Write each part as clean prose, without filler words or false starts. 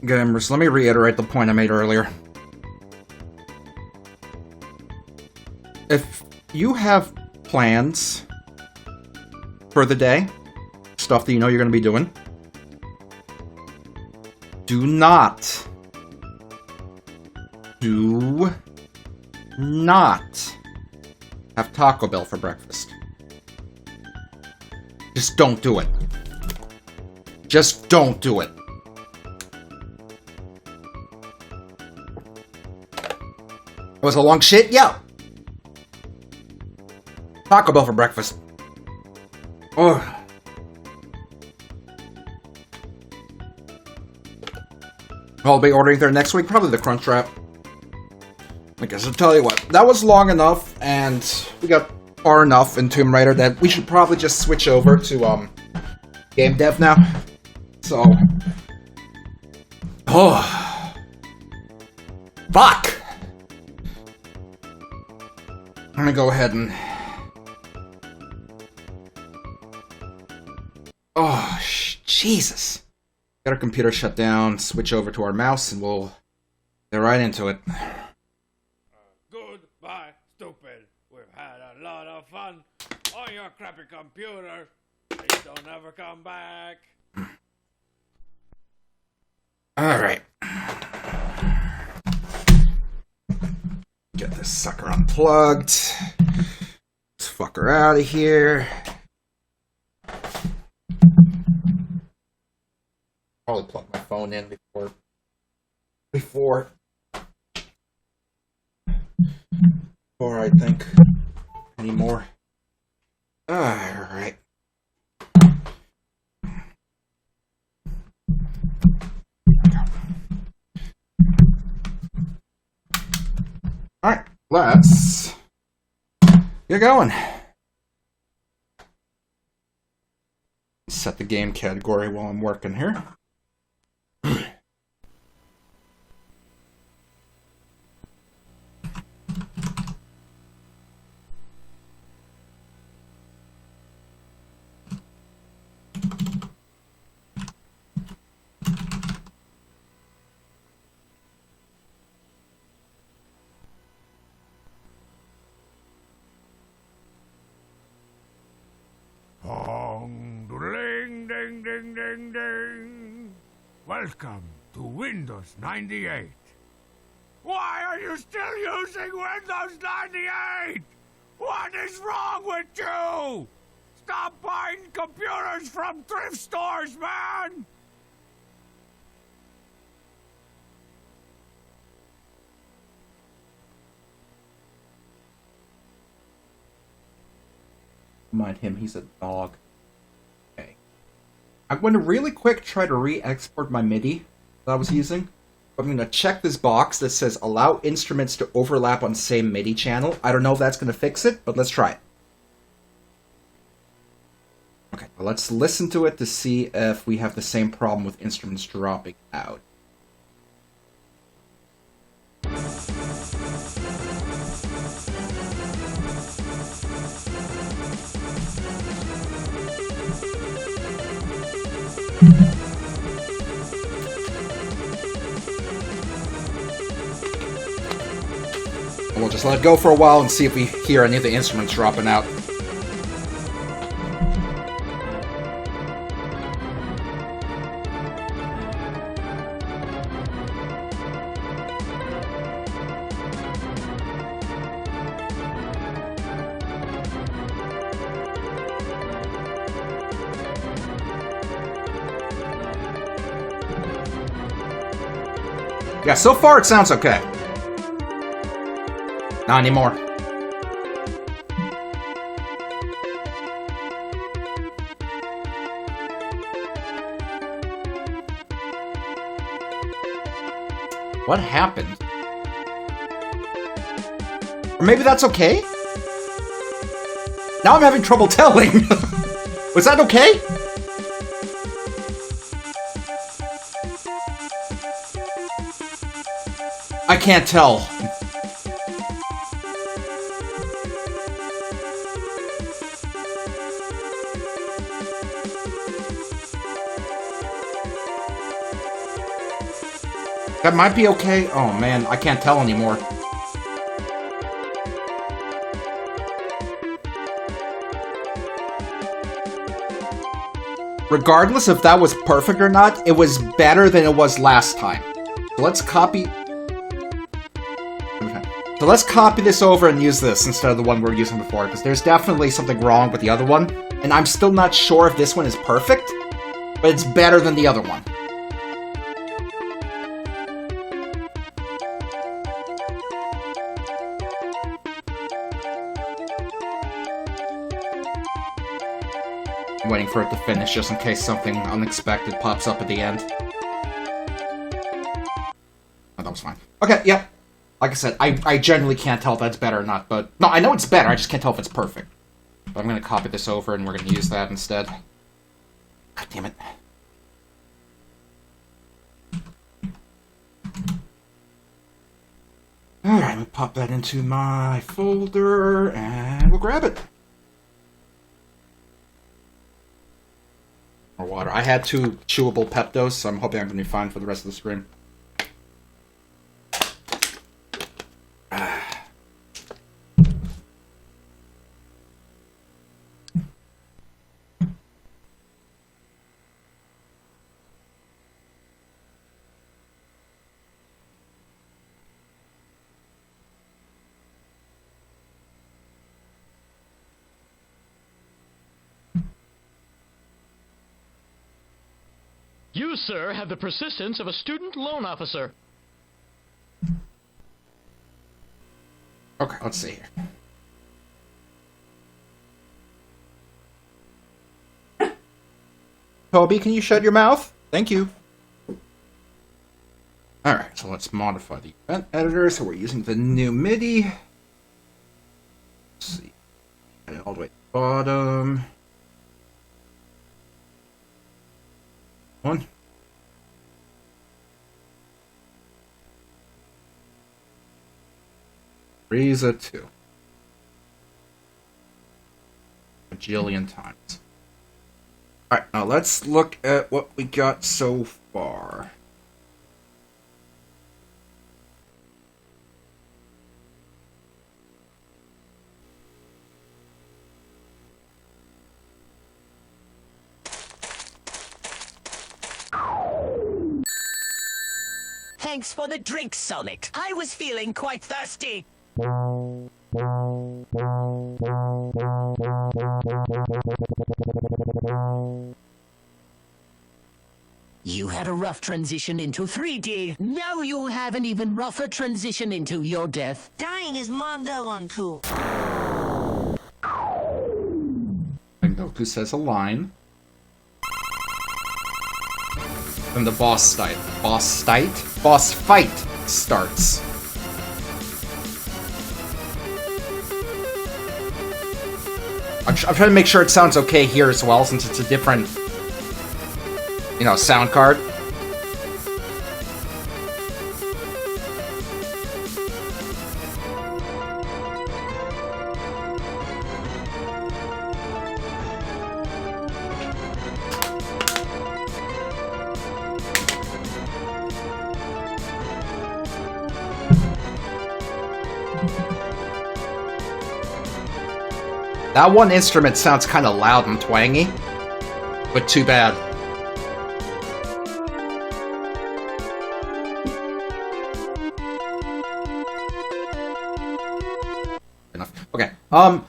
Gamers, let me reiterate the point I made earlier. If you have plans for the day, stuff that you know you're going to be doing, do not have Taco Bell for breakfast. Just don't do it. Just don't do it. It was a long shit? Yeah. Taco Bell for breakfast. Oh. I'll be ordering there next week, probably the Crunch Wrap. I guess I'll tell you what, that was long enough, and we got far enough in Tomb Raider that we should probably just switch over to game dev now. So, oh, fuck. I'm gonna go ahead and... Oh, Jesus. Get our computer shut down, switch over to our mouse, and we'll get right into it. Goodbye, stupid. We've had a lot of fun on your crappy computer. Please don't ever come back. Alright. Get this sucker unplugged. This fucker out of here. Probably plug my phone in before I think anymore. Alright. Alright, let's get going. Set the game category while I'm working here. Ding, ding, ding, ding. Welcome to Windows 98. Why are you still using Windows 98? What is wrong with you? Stop buying computers from thrift stores, man! Mind him, he's a dog. Okay. I'm going to really quick try to re-export my MIDI that I was using. I'm going to check this box that says allow instruments to overlap on same MIDI channel. I don't know if that's going to fix it, but let's try it. Okay, well, let's listen to it to see if we have the same problem with instruments dropping out. We'll just let it go for a while and see if we hear any of the instruments dropping out. Yeah, so far it sounds okay. Not anymore. What happened? Or maybe that's okay? Now I'm having trouble telling. Was that okay? I can't tell. That might be okay. Oh man, I can't tell anymore. Regardless if that was perfect or not, it was better than it was last time. So let's copy... Okay. So let's copy this over and use this instead of the one we were using before, because there's definitely something wrong with the other one, and I'm still not sure if this one is perfect, but it's better than the other one. I'm waiting for it to finish just in case something unexpected pops up at the end. Oh, that was fine. Okay, yeah. Like I said, I generally can't tell if that's better or not, but... No, I know it's better, I just can't tell if it's perfect. But I'm gonna copy this over and we're gonna use that instead. God damn it. Alright, let me pop that into my folder, and we'll grab it. More water. I had 2 chewable Peptos, so I'm hoping I'm going to be fine for the rest of the stream. You, sir, have the persistence of a student loan officer. Okay, let's see here. Toby, can you shut your mouth? Thank you. Alright, so let's modify the event editor. So we're using the new MIDI. Let's see. Get it all the way to the bottom. One. Reza 2. A bajillion times. Alright, now let's look at what we got so far. Thanks for the drink, Sonic. I was feeling quite thirsty. You had a rough transition into 3D. Now you'll have an even rougher transition into your death. Dying is Mondo one too. Goku says a line. Then the boss fight starts. I'm trying to make sure it sounds okay here as well, since it's a different, sound card. That one instrument sounds kind of loud and twangy, but too bad. Enough. Okay. Yeah.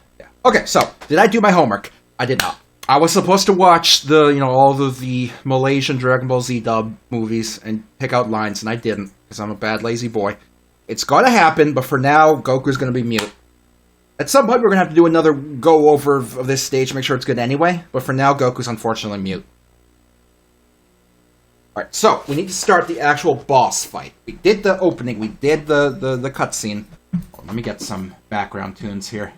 Okay. So, did I do my homework? I did not. I was supposed to watch all of the Malaysian Dragon Ball Z dub movies and pick out lines, and I didn't because I'm a bad lazy boy. It's gonna happen, but for now, Goku's gonna be mute. At some point, we're going to have to do another go-over of this stage to make sure it's good anyway. But for now, Goku's unfortunately mute. Alright, so, we need to start the actual boss fight. We did the opening, we did the cutscene. Oh, let me get some background tunes here.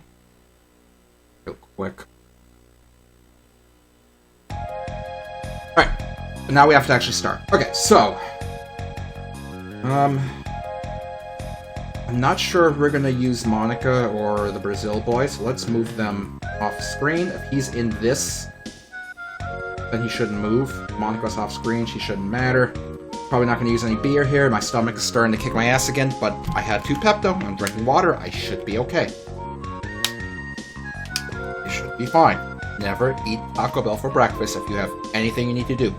Real quick. Alright, but now we have to actually start. Okay, so... I'm not sure if we're going to use Monica or the Brazil boy, so let's move them off screen. If he's in this, then he shouldn't move. Monica's off screen, she shouldn't matter. Probably not going to use any beer here. My stomach is starting to kick my ass again, but I had 2 Pepto. I'm drinking water. I should be okay. I should be fine. Never eat Taco Bell for breakfast if you have anything you need to do.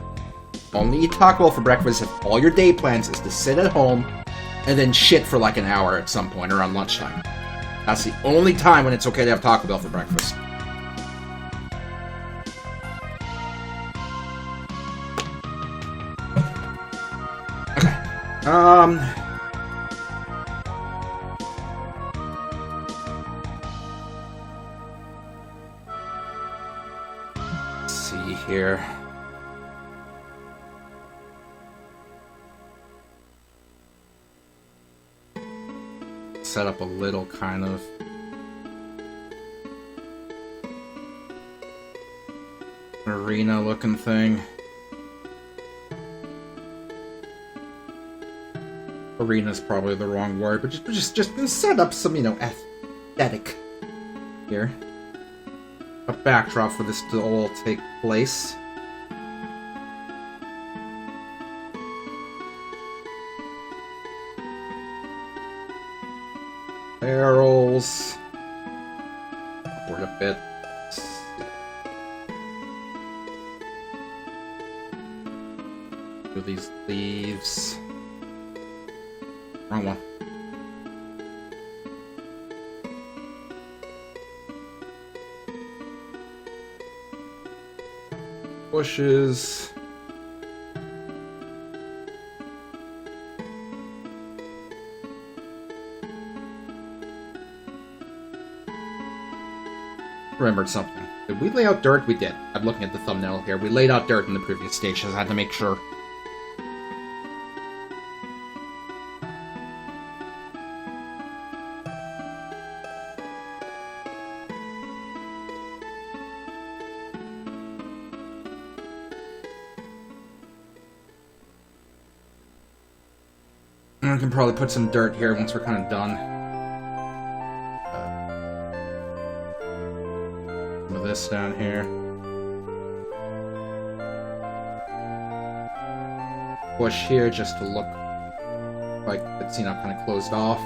Only eat Taco Bell for breakfast if all your day plans is to sit at home and then shit for like an hour at some point around lunchtime. That's the only time when it's okay to have Taco Bell for breakfast. Let's see here. Set up a little kind of arena looking thing. Arena's probably the wrong word, but just gonna set up some, aesthetic here. A backdrop for this to all take place. Barrels. Upward a bit. Do these leaves. Wrong one. Bushes. Remembered something. Did we lay out dirt? We did. I'm looking at the thumbnail here. We laid out dirt in the previous stages. I had to make sure. I can probably put some dirt here once we're kind of done. Some of this down here. Bush here just to look like it's, kind of closed off.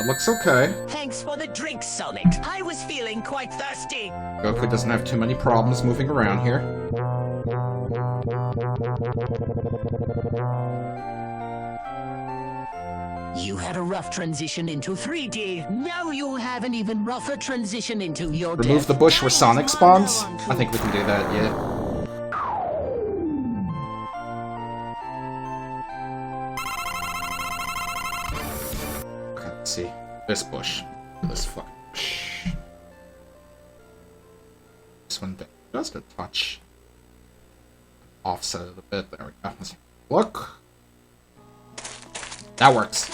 It looks okay. Thanks for the drink, Sonic. I was feeling quite thirsty. Goku doesn't have too many problems moving around here. You had a rough transition into 3D. Now you'll have an even rougher transition into your Remove death. the bush where Sonic spawns? I think we can do that, yeah. Okay, let's see. This bush. This fucking bush. This one just a touch. Offset it a bit. There we go. Let's look. That works.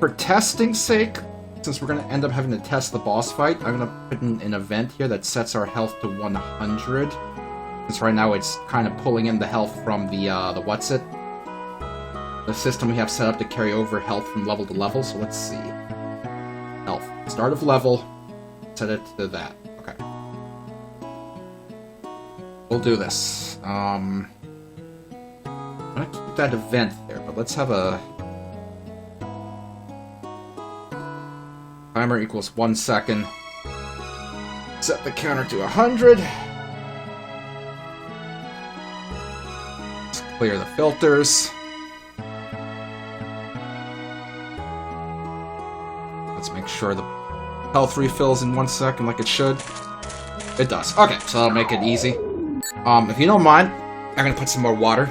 For testing's sake, since we're going to end up having to test the boss fight, I'm going to put in an event here that sets our health to 100. Since right now it's kind of pulling in the health from the the system we have set up to carry over health from level to level. So let's see. Health. Start of level. Set it to that. Okay. We'll do this. I'm gonna keep that event there, but let's have a timer equals 1 second. Set the counter to 100. Let's clear the filters. Let's make sure the health refills in 1 second like it should. It does. Okay, so that'll make it easy. If you don't mind, I'm gonna put some more water.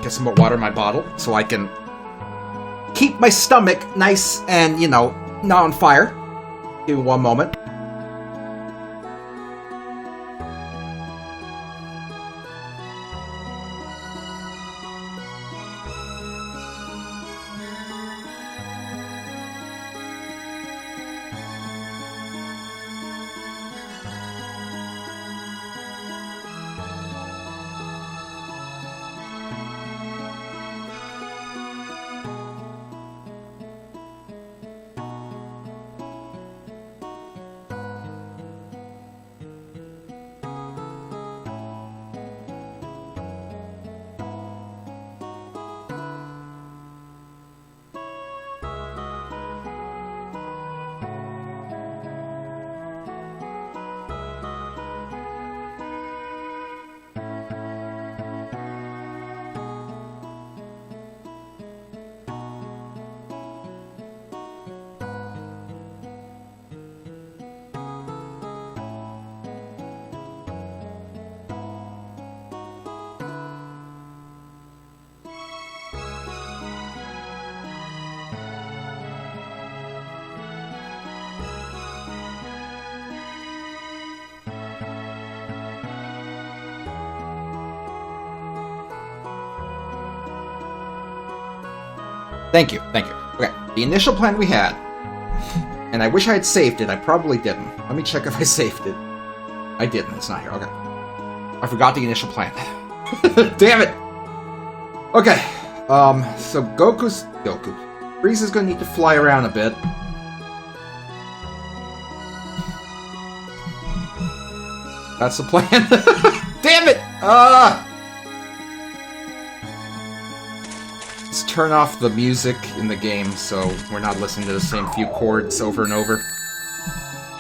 Get some more water in my bottle so I can keep my stomach nice and, not on fire. Give me 1 moment. Thank you, thank you. Okay, the initial plan we had, and I wish I had saved it. I probably didn't. Let me check if I saved it. I didn't. It's not here. Okay. I forgot the initial plan. Damn it! Okay, so Goku. Frieza's gonna need to fly around a bit. That's the plan. Damn it! Let's turn off the music in the game so we're not listening to the same few chords over and over.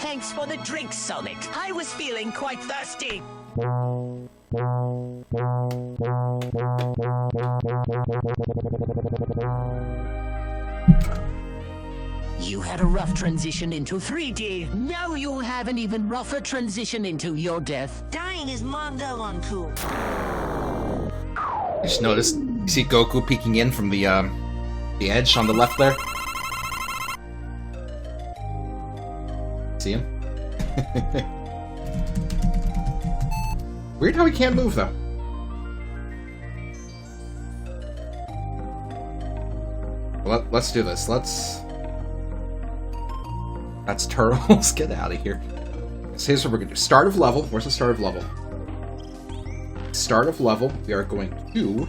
Thanks for the drink, Sonic. I was feeling quite thirsty. You had a rough transition into 3D. Now you'll have an even rougher transition into your death. Dying is Mondo Uncle. I just noticed, you see Goku peeking in from the edge on the left there? See him? Weird how he can't move, though. Well, let's do this. That's turtles. Get out of here. So here's what we're gonna do. Start of level. Where's the start of level? Start of level. We are going to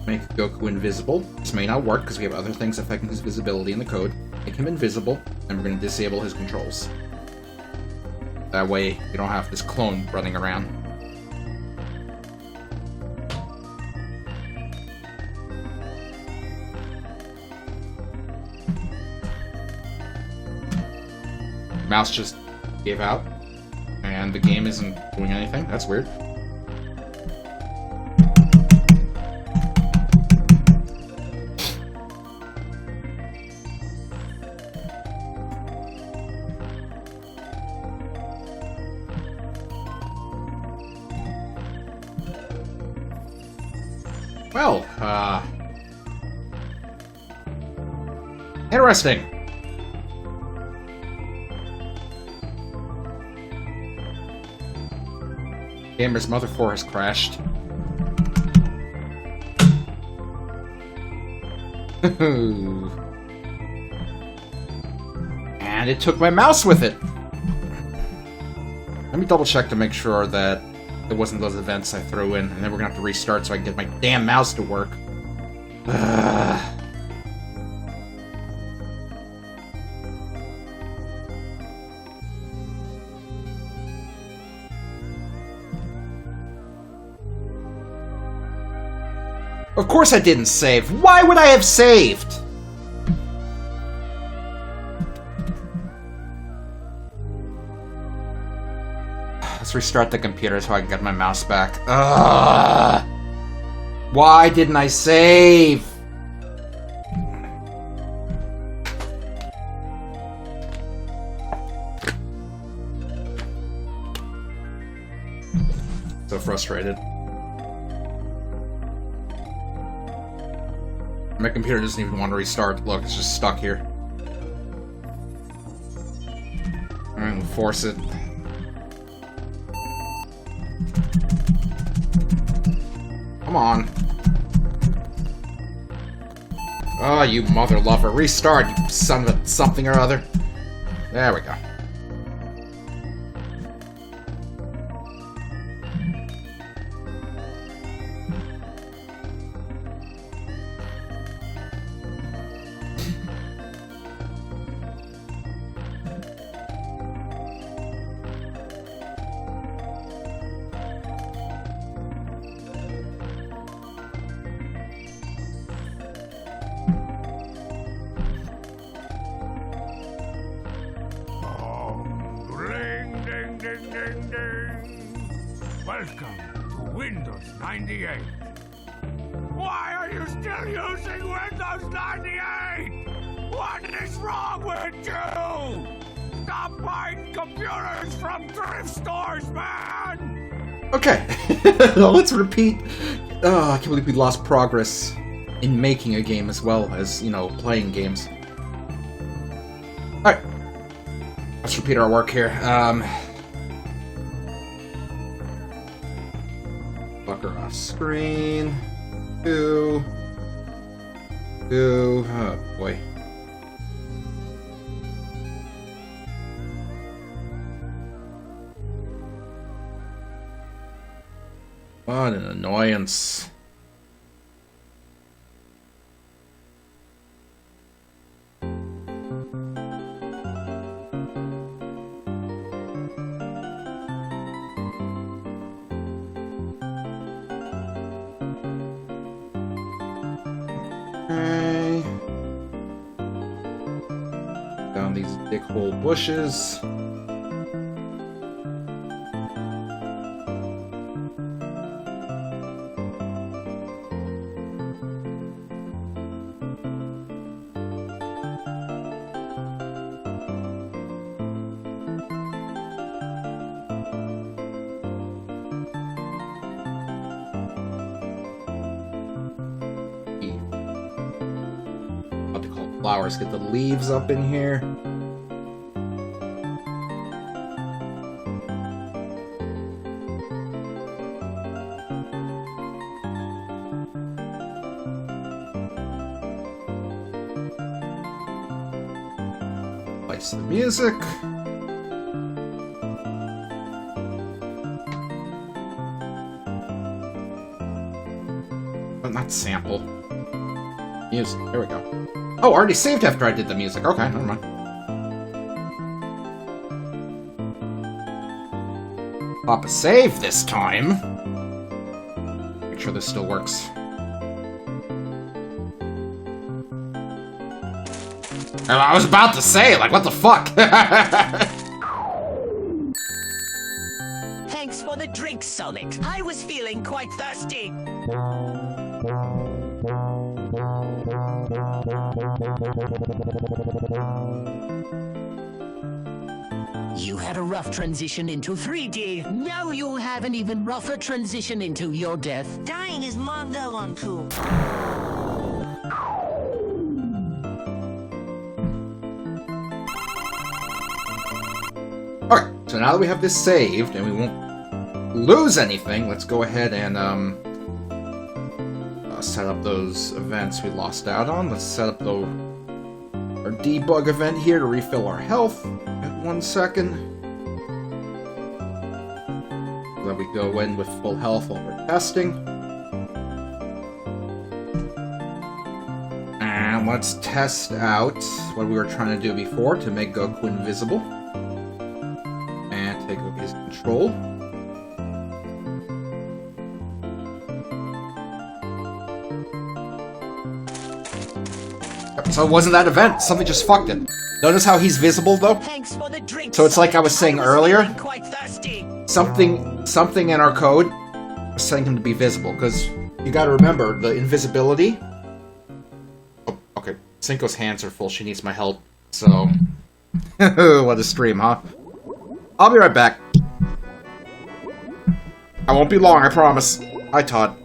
make Goku invisible. This may not work because we have other things affecting his visibility in the code. Make him invisible, and we're going to disable his controls. That way, we don't have this clone running around. Mouse just gave out, and the game isn't doing anything. That's weird. Well, interesting. Gamer's Mother 4 has crashed. And it took my mouse with it. Let me double check to make sure that it wasn't those events I threw in, and then we're gonna have to restart so I can get my damn mouse to work. Of course I didn't save. Why would I have saved? Let's restart the computer so I can get my mouse back. Ugh. Why didn't I save? So frustrated. My computer doesn't even want to restart. Look, it's just stuck here. Alright, we'll force it. Come on. Oh, you mother lover. Restart, you son of a something or other. There we go. Ring, ding, ding, ding, ding. Welcome to Windows 98. Why are you still using Windows 98? What is wrong with you? Stop buying computers from thrift stores, man! Okay. Let's repeat. I can't believe we lost progress in making a game as well as, you know, playing games. Alright. Let's repeat our work here. Fucker off screen. 2. Oh boy. What an annoyance. Okay. Down these dick hole bushes. What they call flowers. Get the leaves up in here. Place the music. Oh, not sample. Music. There we go. Oh, already saved after I did the music. Okay, never mind. Pop a save this time. Make sure this still works. I was about to say, like, what the fuck? Thanks for the drink, Sonic. I was feeling quite thirsty. You had a rough transition into 3D. Now you'll have an even rougher transition into your death. Dying is Mondo Uncle. Okay, so now that we have this saved and we won't lose anything, let's go ahead and set up those events we lost out on. Let's set up our debug event here to refill our health at 1 second. So that we go in with full health while we're testing. And let's test out what we were trying to do before to make Goku invisible. And take away his control. So it wasn't that event. Something just fucked it. Notice how he's visible, though? Thanks for the drink. So it's like I was saying earlier. feeling quite thirsty. Something in our code was setting him to be visible. Because you gotta remember, the invisibility... Oh, okay. Cinco's hands are full. She needs my help. So... what a stream, huh? I'll be right back. I won't be long, I promise. Hi, Todd.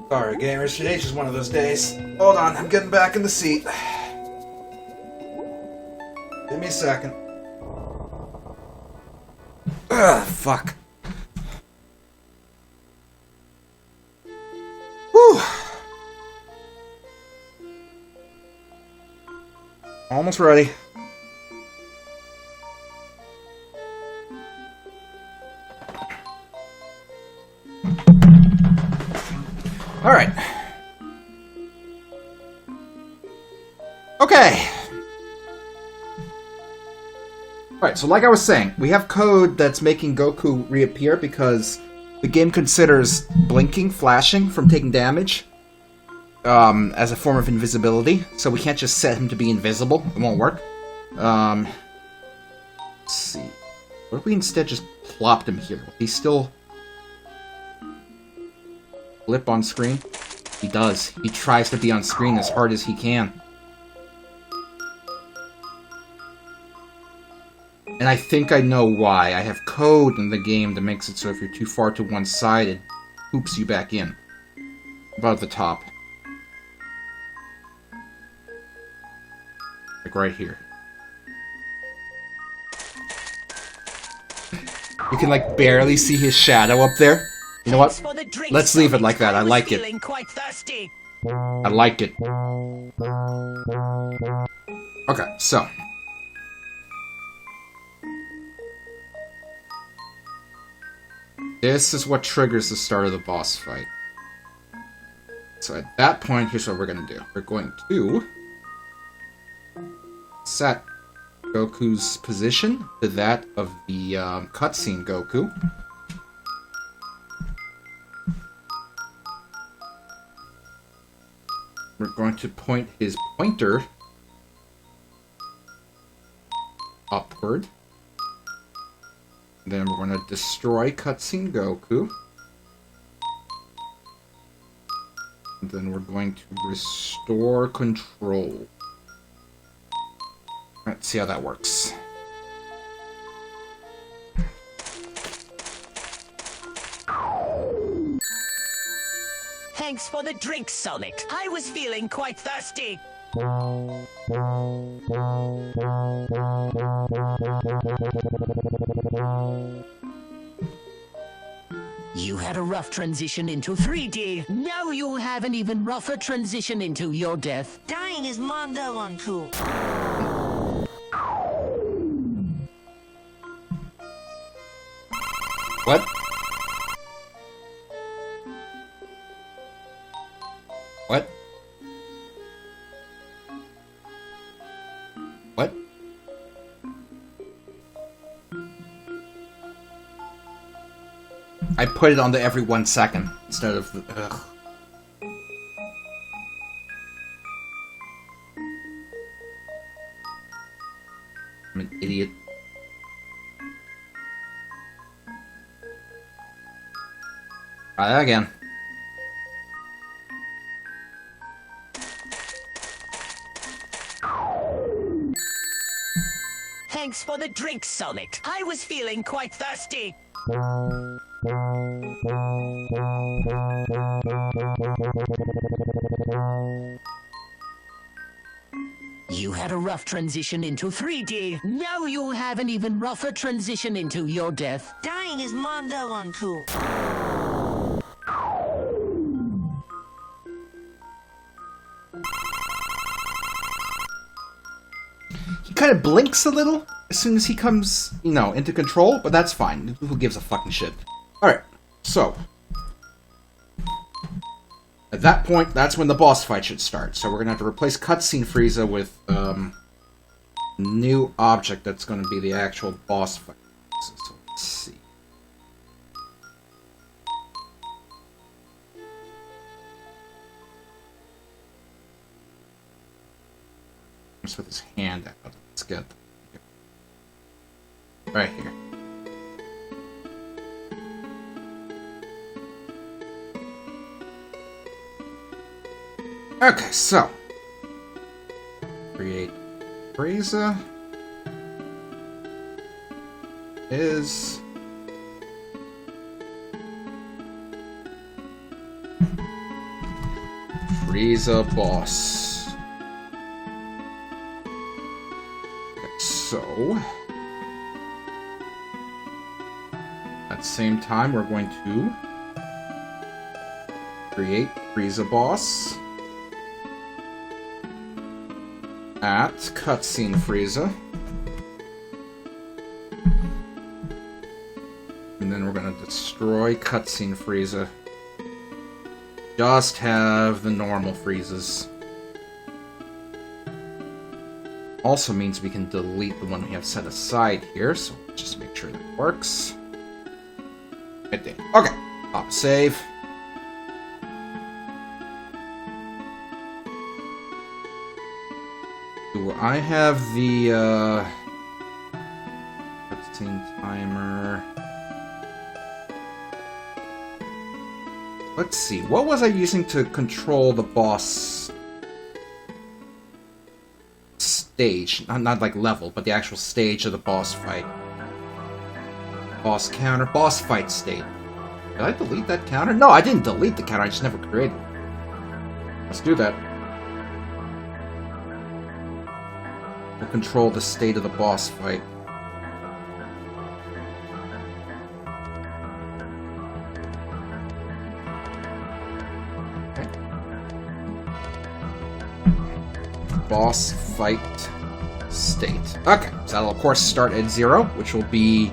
Sorry, gamers. Today's just one of those days. Hold on, I'm getting back in the seat. Give me a second. Ugh, fuck. Whew. Almost ready. Alright. Okay. Alright, so like I was saying, we have code that's making Goku reappear because the game considers blinking, flashing from taking damage as a form of invisibility, so we can't just set him to be invisible. It won't work. Let's see. What if we instead just plopped him here? He's still... blip on screen? He does. He tries to be on screen as hard as he can. And I think I know why. I have code in the game that makes it so if you're too far to one side, it hoops you back in. About the top. Like right here. You can like barely see his shadow up there. You know what? Let's leave it like that. I like it. I like it. Okay, so. This is what triggers the start of the boss fight. So at that point, here's what we're going to do. We're going to set Goku's position to that of the cutscene Goku. We're going to point his pointer upward. Then we're going to destroy cutscene Goku. And then we're going to restore control. Let's see how that works. Thanks for the drink, Sonic. I was feeling quite thirsty. You had a rough transition into 3D. Now you'll have an even rougher transition into your death. Dying is Mondo uncool. What? What? What? I put it on to every 1 second instead of the... Ugh. I'm an idiot. Try that again. Thanks for the drink, Sonic. I was feeling quite thirsty. You had a rough transition into 3D. Now you'll have an even rougher transition into your death. Dying is Mondo uncool. He kind of blinks a little as soon as he comes, you know, into control, but that's fine. Who gives a fucking shit? Alright, so. At that point, that's when the boss fight should start. So we're gonna have to replace cutscene Frieza with, a new object that's gonna be the actual boss fight. So let's see. Just with his hand out. Let's get right here. Okay, so create Frieza is Frieza boss. So, at the same time, we're going to create Frieza boss at cutscene Frieza. And then we're going to destroy cutscene Frieza. Just have the normal Friezas. Also means we can delete the one we have set aside here, so just make sure that works. It did. Okay, stop save. Do I have the cutscene timer? Let's see, what was I using to control the boss stage? Not like level, but the actual stage of the boss fight. Boss counter, boss fight state. Did I delete that counter? No, I didn't delete the counter, I just never created it. Let's do that. We'll control the state of the boss fight. Boss fight state. Okay, so that'll of course start at 0, which will be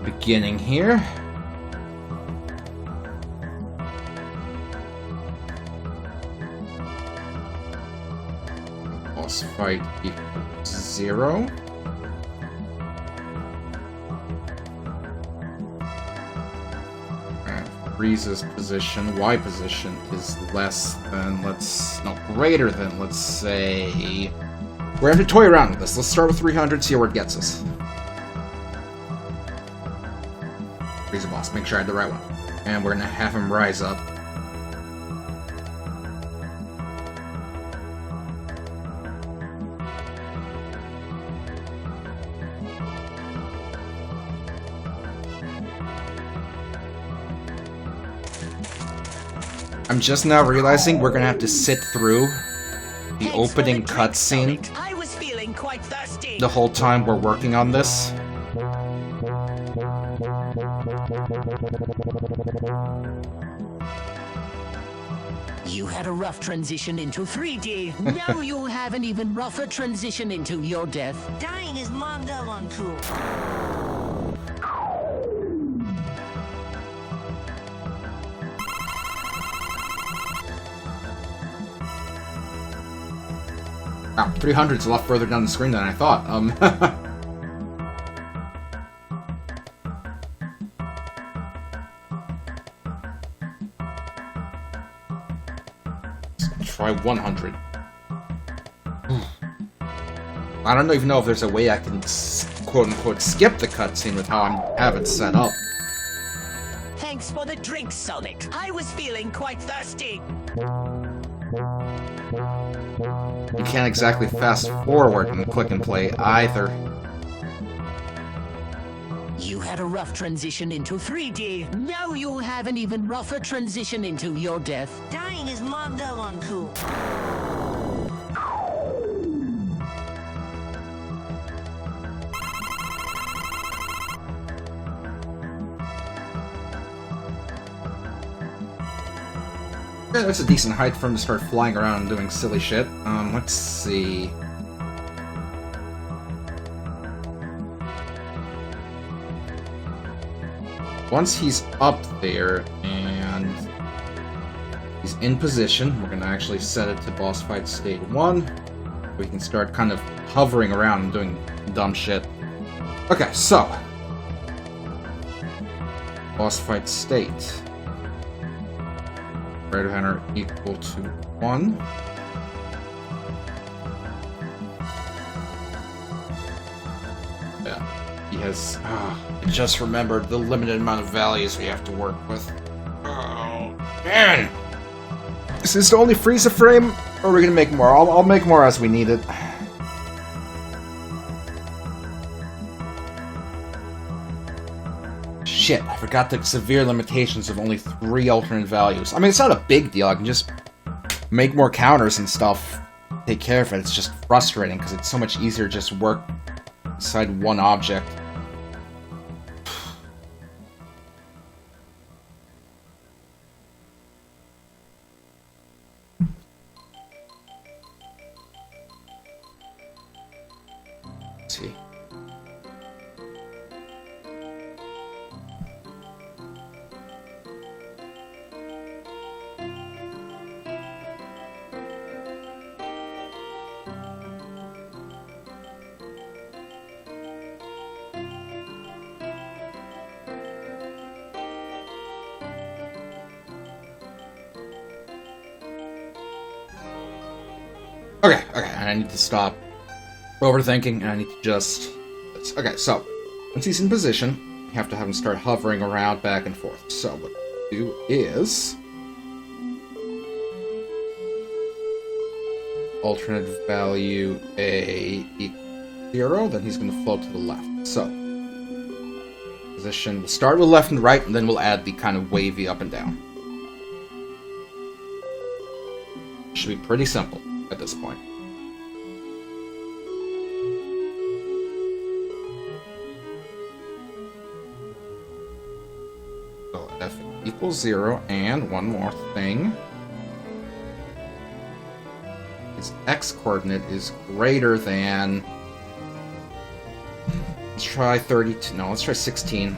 beginning here. Boss fight equals 0. Frieza's position, Y position, is less than, greater than, let's say... We're going to toy around with this. Let's start with 300, see where it gets us. Frieza boss, make sure I had the right one. And we're going to have him rise up. I'm just now realizing we're gonna have to sit through the opening cutscene I was feeling quite thirsty. the whole time we're working on this. You had a rough transition into 3D. Now you'll have an even rougher transition into your death. Dying is Mondo uncool. Wow, 300's a lot further down the screen than I thought. Let's try 100. I don't even know if there's a way I can quote-unquote skip the cutscene with how I have it set up. Thanks for the drink, Sonic. I was feeling quite thirsty. You can't exactly fast forward and click and play either. You had a rough transition into 3D. Now you'll have an even rougher transition into your death. Dying is Mondo uncool. Yeah, that's a decent height for him to start flying around and doing silly shit. Let's see. Once he's up there and he's in position, we're gonna actually set it to boss fight state 1. We can start kind of hovering around and doing dumb shit. Okay, so boss fight state. Right hand equal to 1. Yeah, he has. I just remembered the limited amount of values we have to work with. Oh man! Is this the only Frieza frame, or are we gonna make more? I'll make more as we need it. Shit, I forgot the severe limitations of only 3 alternate values. I mean, it's not a big deal, I can just make more counters and stuff, take care of it. It's just frustrating because it's so much easier to just work inside one object. Let's see. Okay, and I need to stop overthinking, and I need to just... Okay, so, once he's in position, you have to have him start hovering around back and forth. So, what we do is... alternate value A equals 0, then he's going to float to the left. So, position, we'll start with left and right, and then we'll add the kind of wavy up and down. Should be pretty simple at this point. So F equals 0, and one more thing. His x coordinate is greater than... Let's try 32. No, let's try 16.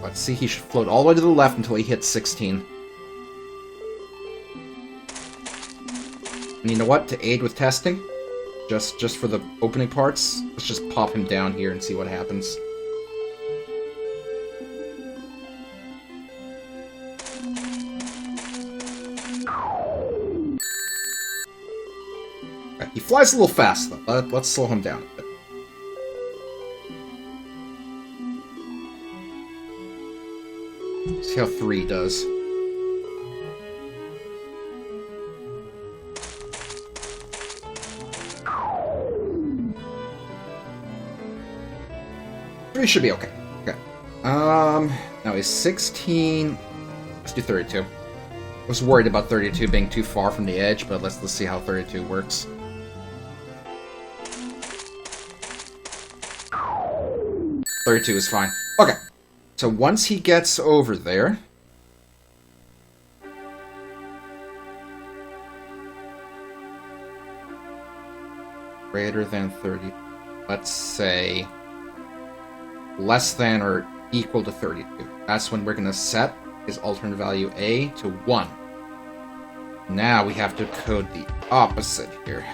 Let's see, he should float all the way to the left until he hits 16. And you know what? To aid with testing, just for the opening parts, let's just pop him down here and see what happens. Okay, he flies a little fast, though. Let's slow him down a bit. See how 3 does. He should be okay. Okay. Now he's 16. Let's do 32. I was worried about 32 being too far from the edge, but let's see how 32 works. $32 is fine. Okay. So once he gets over there, greater than 30. Let's say less than or equal to 32. That's when we're going to set his alternate value A to 1. Now we have to code the opposite here.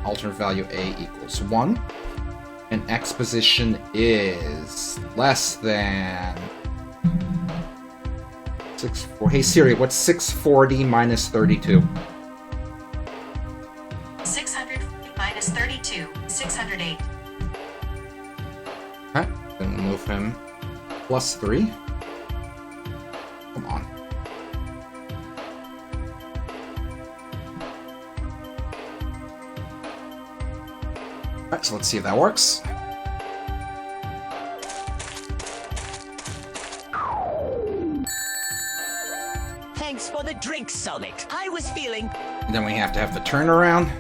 Alternate value A equals 1. And X position is less than 640. Hey Siri, what's 640 minus 32? 640 minus 32, 608. Okay, then move him plus 3. Come on. Alright, so let's see if that works. Thanks for the drink, Sonic. I was feeling... And then we have to have the turnaround.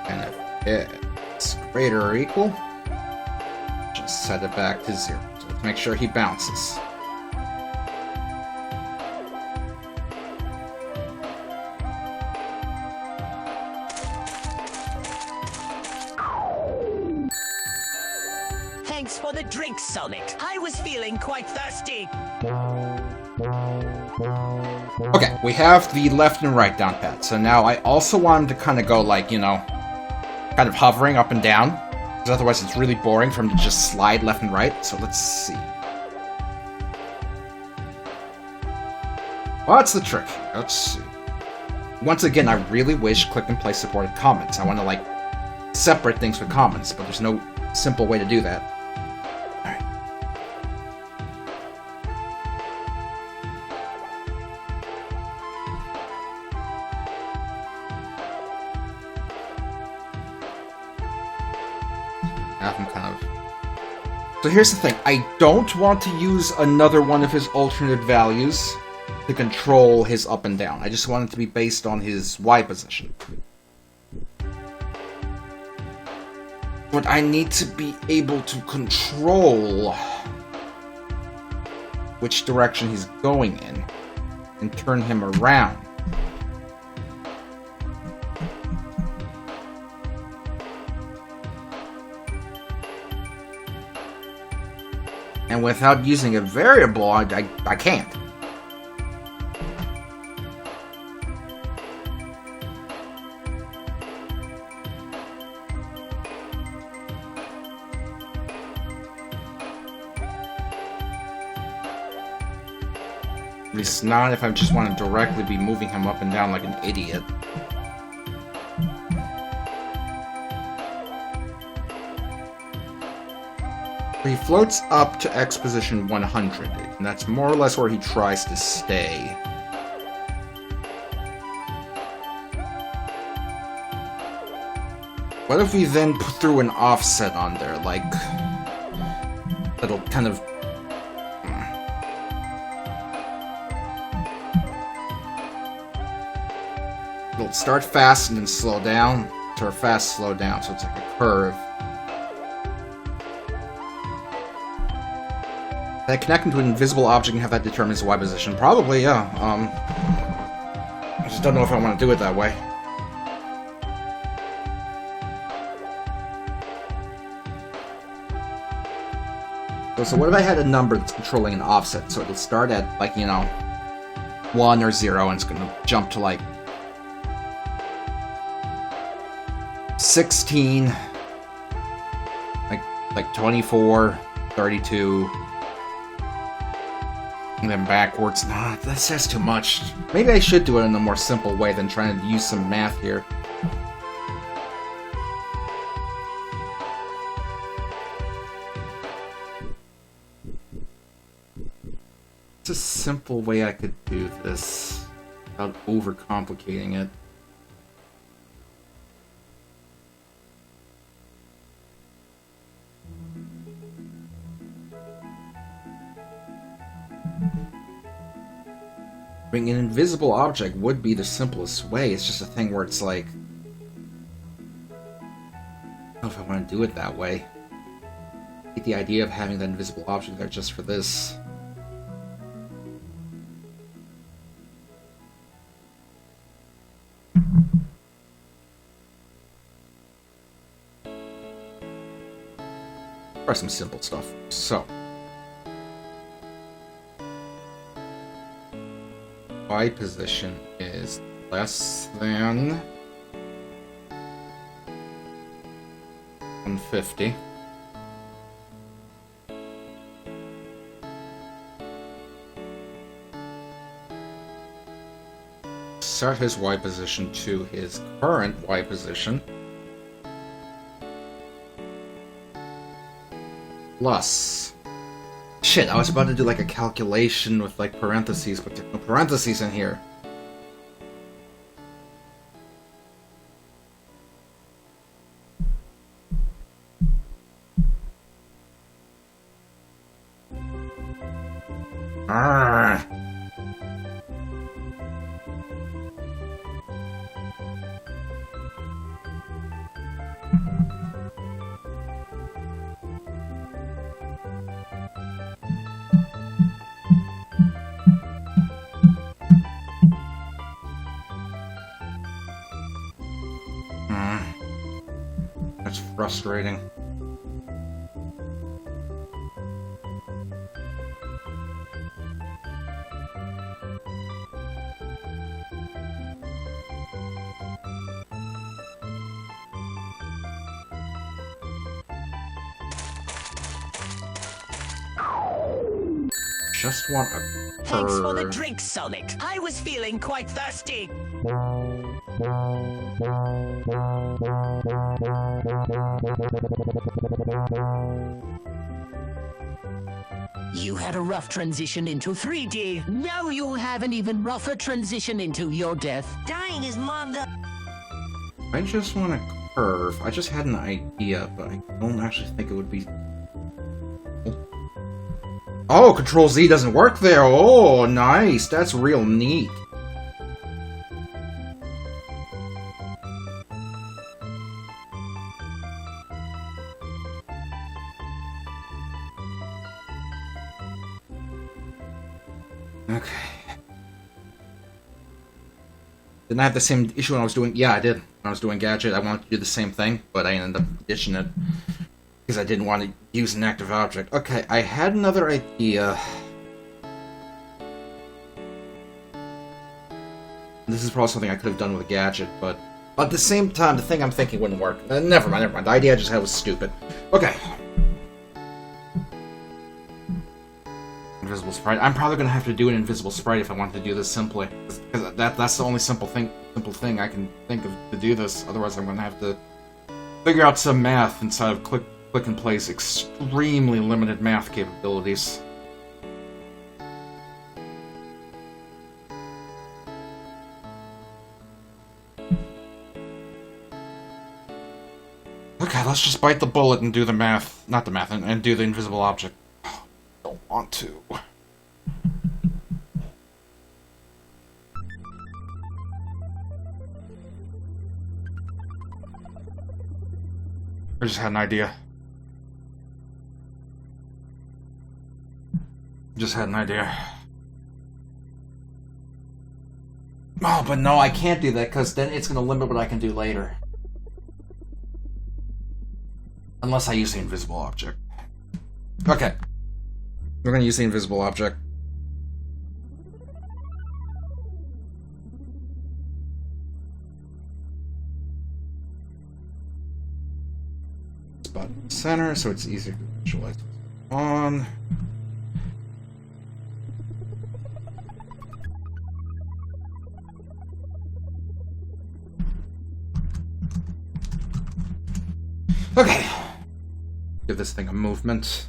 And if it's greater or equal, just set it back to 0. So let's make sure he bounces. Thanks for the drink, Sonic. I was feeling quite thirsty. Okay, we have the left and right down pat. So now I also want him to kind of go like, you know, kind of hovering up and down. Because otherwise it's really boring for him to just slide left and right. So let's see. What's the trick? Let's see. Once again, I really wish Click and Play supported comments. I want to, like, separate things with comments, but there's no simple way to do that. Alright. have him kind of... So here's the thing. I don't want to use another one of his alternate values to control his up and down. I just want it to be based on his Y position. But I need to be able to control which direction he's going in and turn him around. And without using a variable, I can't. At least not if I just want to directly be moving him up and down like an idiot. He floats up to X position 100, and that's more or less where he tries to stay. What if we then threw an offset on there, like... that'll kind of... It'll start fast and then slow down, start fast, slow down, so it's like a curve. Can I connect him to an invisible object and have that determine his Y position? Probably, yeah. I just don't know if I want to do it that way. So what if I had a number that's controlling an offset? So it'll start at, like, 1 or 0, and it's going to jump to, like, 16, like 24, 32, and then backwards. Nah, that's just too much. Maybe I should do it in a more simple way than trying to use some math here. It's a simple way I could do this without overcomplicating it. I mean, an invisible object would be the simplest way. It's just a thing where it's like... I don't know if I want to do it that way. I hate the idea of having that invisible object there just for this. Try some simple stuff. So... Y position is less than 150. Set his Y position to his current Y position. Plus... Shit, I was about to do like a calculation with like parentheses, but there's no parentheses in here. Arrgh. That's frustrating. Just want a Thanks for the Uh. curve. drink, Sonic. I was feeling quite thirsty. You had a rough transition into 3D. Now you'll have an even rougher transition into your death. Dying is mobbed up. I just want a curve. I just had an idea, but I don't actually think it would be... Oh, Control Z doesn't work there! Oh, nice! That's real neat. Okay. Didn't I have the same issue when I was doing... Yeah, I did. When I was doing Gadget, I wanted to do the same thing, but I ended up ditching it. Because I didn't want to use an active object. Okay, I had another idea. This is probably something I could have done with a Gadget, but... At the same time, the thing I'm thinking wouldn't work. Never mind. The idea I just had was stupid. Okay. Invisible sprite. I'm probably going to have to do an invisible sprite if I want to do this simply. Because that's the only simple thing I can think of to do this. Otherwise, I'm going to have to figure out some math inside of Klik and Play's extremely limited math capabilities. Okay, let's just bite the bullet and do the math. Not the math, and do the invisible object. Don't want to. I just had an idea. Oh, but no, I can't do that, because then it's going to limit what I can do later. Unless I use the invisible object. Okay. We're going to use the invisible object. Spot in the center, so it's easier to visualize what's on. Okay. Give this thing a movement.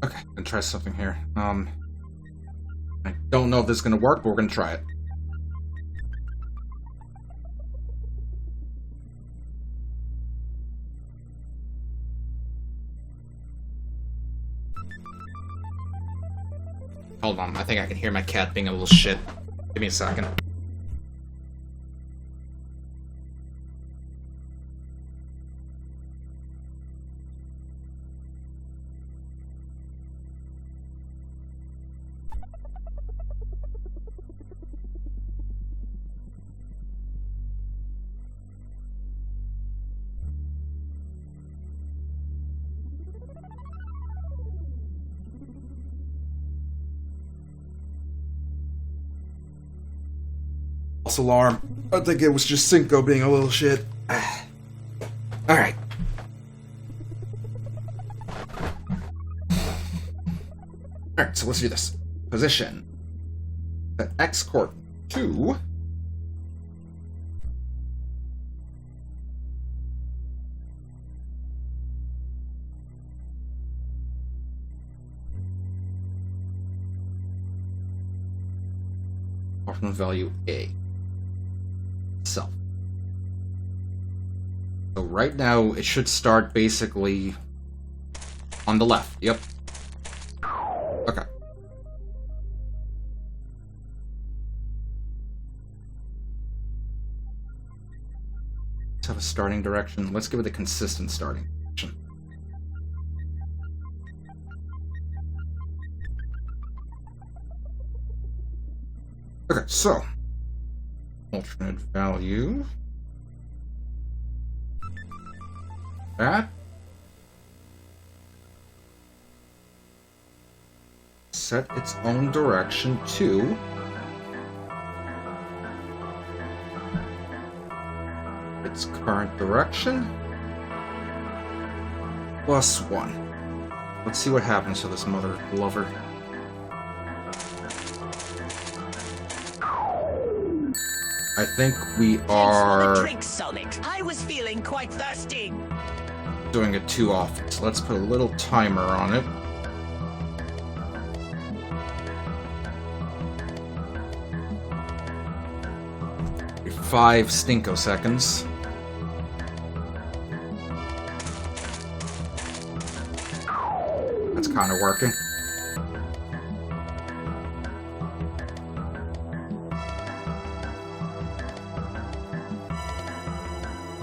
Okay, I'm gonna try something here. I don't know if this is gonna work, but we're gonna try it. Hold on, I think I can hear my cat being a little shit. Give me a second. False alarm. I think it was just Cinco being a little shit. Alright. Alright, so let's do this. Position. Set X court 2. Ordinal value A. So right now it should start basically on the left. Yep. Okay. Let's have a starting direction. Let's give it a consistent starting direction. Okay, so alternate value. That. Set its own direction to its Current direction. +1. Let's see what happens to this mother lover. I think we Thanks for the are drink, Sonic. I was feeling quite thirsty. doing it too often, so let's put a little timer on it. Five stinko seconds. That's kind of working.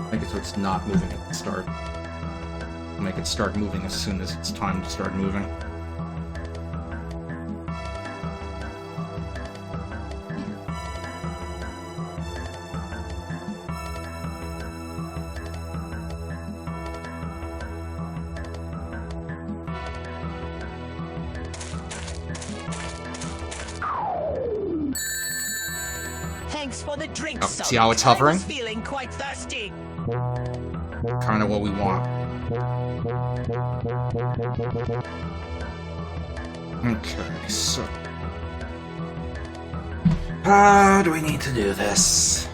Make it so it's not moving at the start. Make it start moving as soon as it's time to start moving. Thanks for the drink, Oh, Sonic. see how it's hovering? I was feeling quite thirsty. Kind of what we want. Okay, so... how do we need to do this?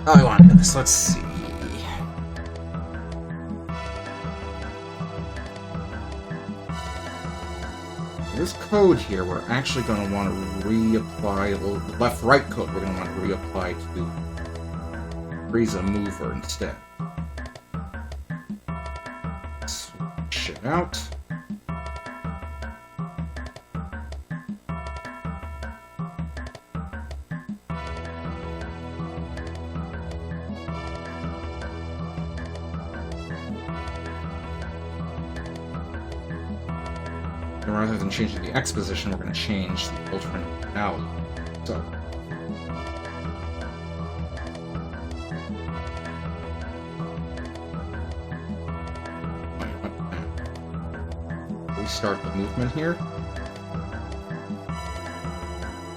How do we want to do this? Let's see. This code here, we're actually going to want to reapply the left-right code. We're going to want to reapply to Frieza Mover instead. Switch it out. And rather than changing the X position, we're going to change the alternate value. So. Restart the movement here.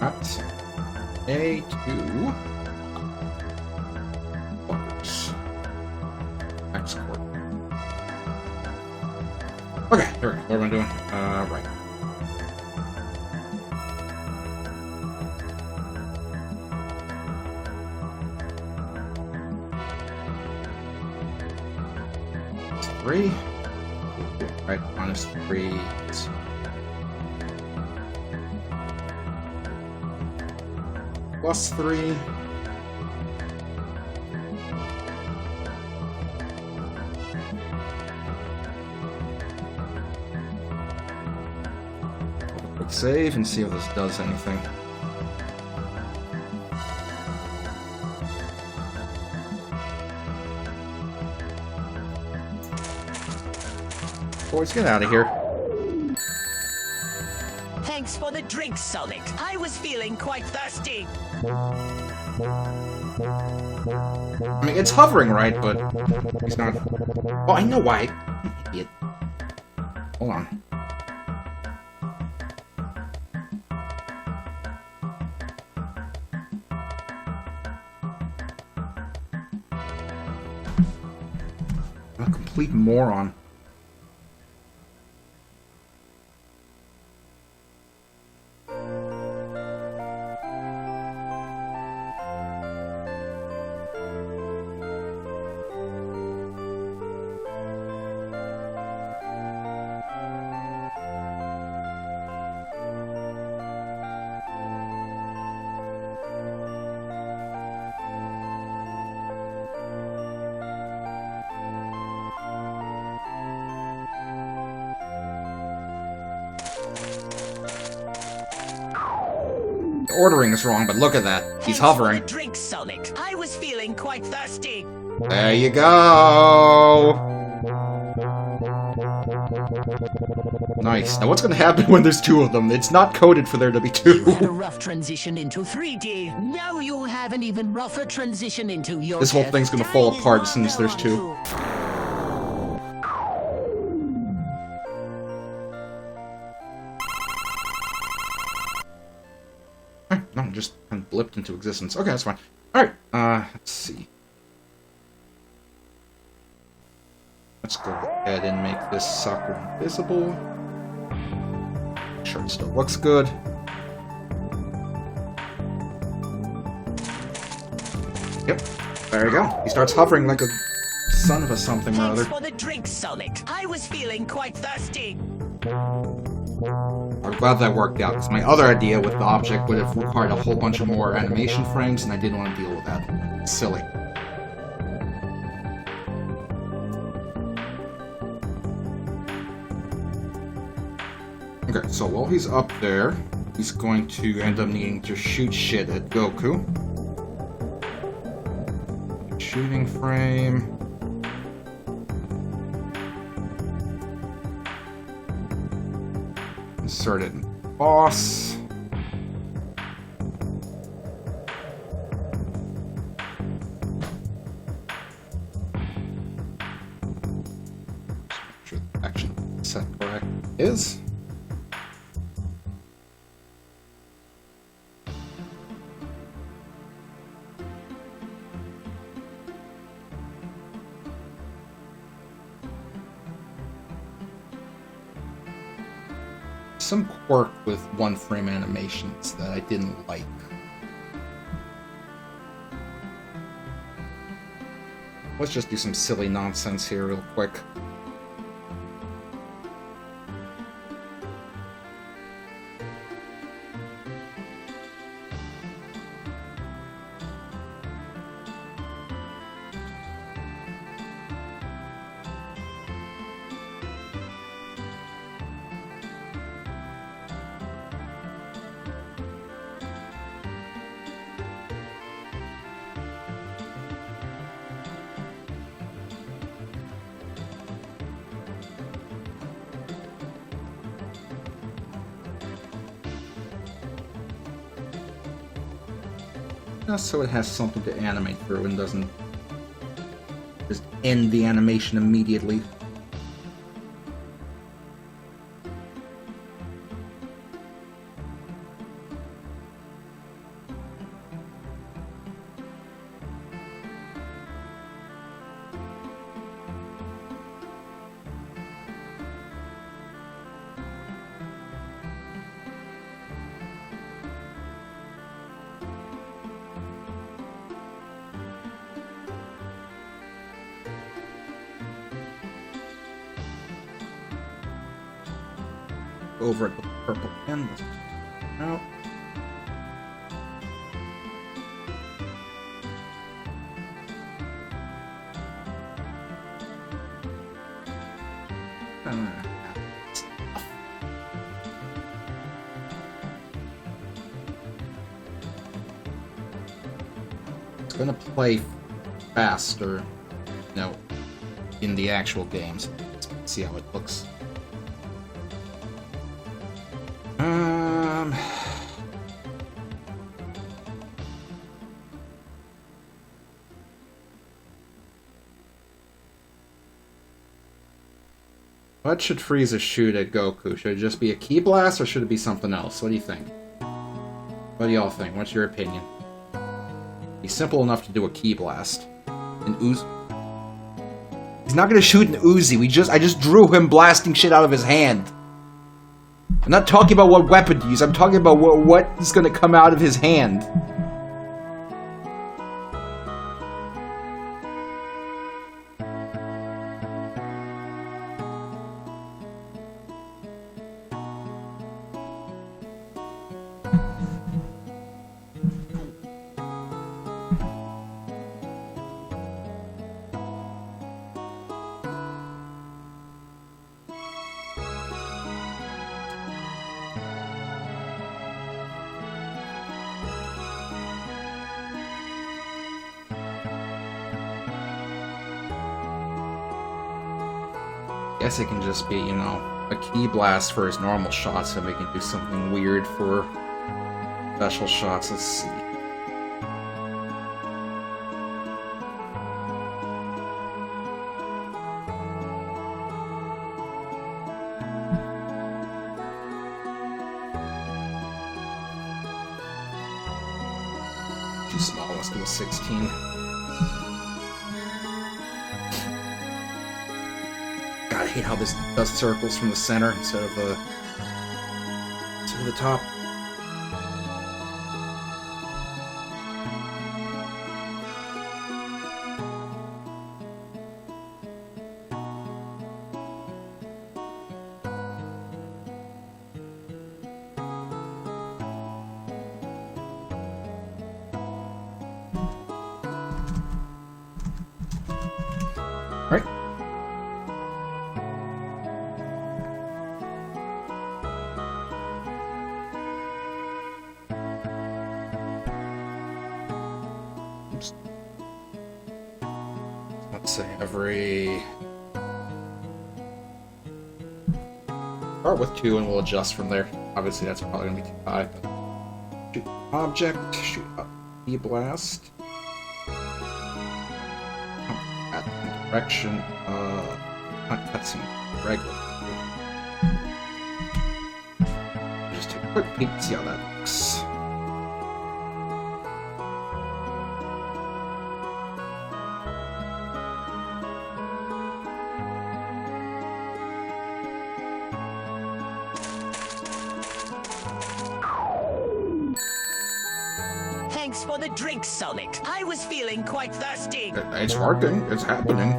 At A2. Butters. X coordinate. Okay, there we go. What am I doing? Right. Three. Right, -3. +3. Quick save and see if this does anything. Boys, get out of here. Thanks for the drink, Sonic. I was feeling quite thirsty. I mean, it's hovering, right? But he's not. Oh, I know why. Idiot. Hold on. I'm a complete moron. The ordering is wrong, but look at that. He's Thanks for the hovering. drink, Sonic. I was feeling quite thirsty. There you go. Nice. Now what's going to happen when there's two of them? It's not coded for there to be You had a two. rough transition into 3D. Now you'll have an even rougher transition into your This whole death. thing's going to fall apart as soon as there's two. blipped into existence. Okay, that's fine. Alright, let's see. Let's go ahead and make this sucker invisible. Sure, it still looks good. Yep, there you go. He starts hovering like a son of a something or other. Thanks for the drink, Sonic. I was feeling quite thirsty. I'm glad that worked out, because my other idea with the object would have required a whole bunch of more animation frames, and I didn't want to deal with that. Silly. Okay, so while he's up there, he's going to end up needing to shoot shit at Goku. Shooting frame. Insert it in boss. Make sure the action set correct is. Some quirk with one-frame animations that I didn't like. Let's just do some silly nonsense here real quick. Just so it has something to animate through and doesn't just end the animation immediately. Over at the purple pen. Out. It's gonna play faster, in the actual games. Let's see how it looks. What should Frieza shoot at Goku? Should it just be a ki blast, or should it be something else? What do you think? What do y'all think? What's your opinion? He's simple enough to do a ki blast. An Uzi. He's not gonna shoot an Uzi. I just drew him blasting shit out of his hand. I'm not talking about what weapon to use. I'm talking about what is gonna come out of his hand. Guess it can just be, a ki blast for his normal shots, and we can do something weird for special shots. Let's see. let's do a 16. God, I hate how this does circles from the center instead of the top. Right. Oops. Let's say every... Start with 2 and we'll adjust from there. Obviously that's probably going to be too high. But... Shoot object, shoot up, E-blast. At the direction, not cutscene, regular. Just take a quick peek to see how that looks. Thanks for the drink, Sonic. I was feeling quite thirsty. It's working. It's happening.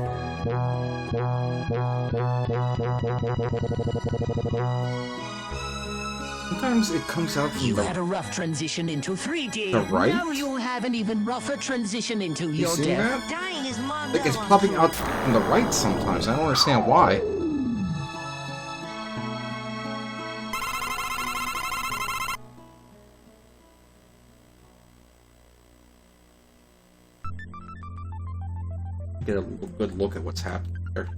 Sometimes it comes out from You the... had a rough transition into 3D. The right? Now you'll have an even rougher transition into You your see death. that? Dying is Mondell Like, it's on popping tour. out from the right sometimes. I don't understand why. Get a good look at what's happening there.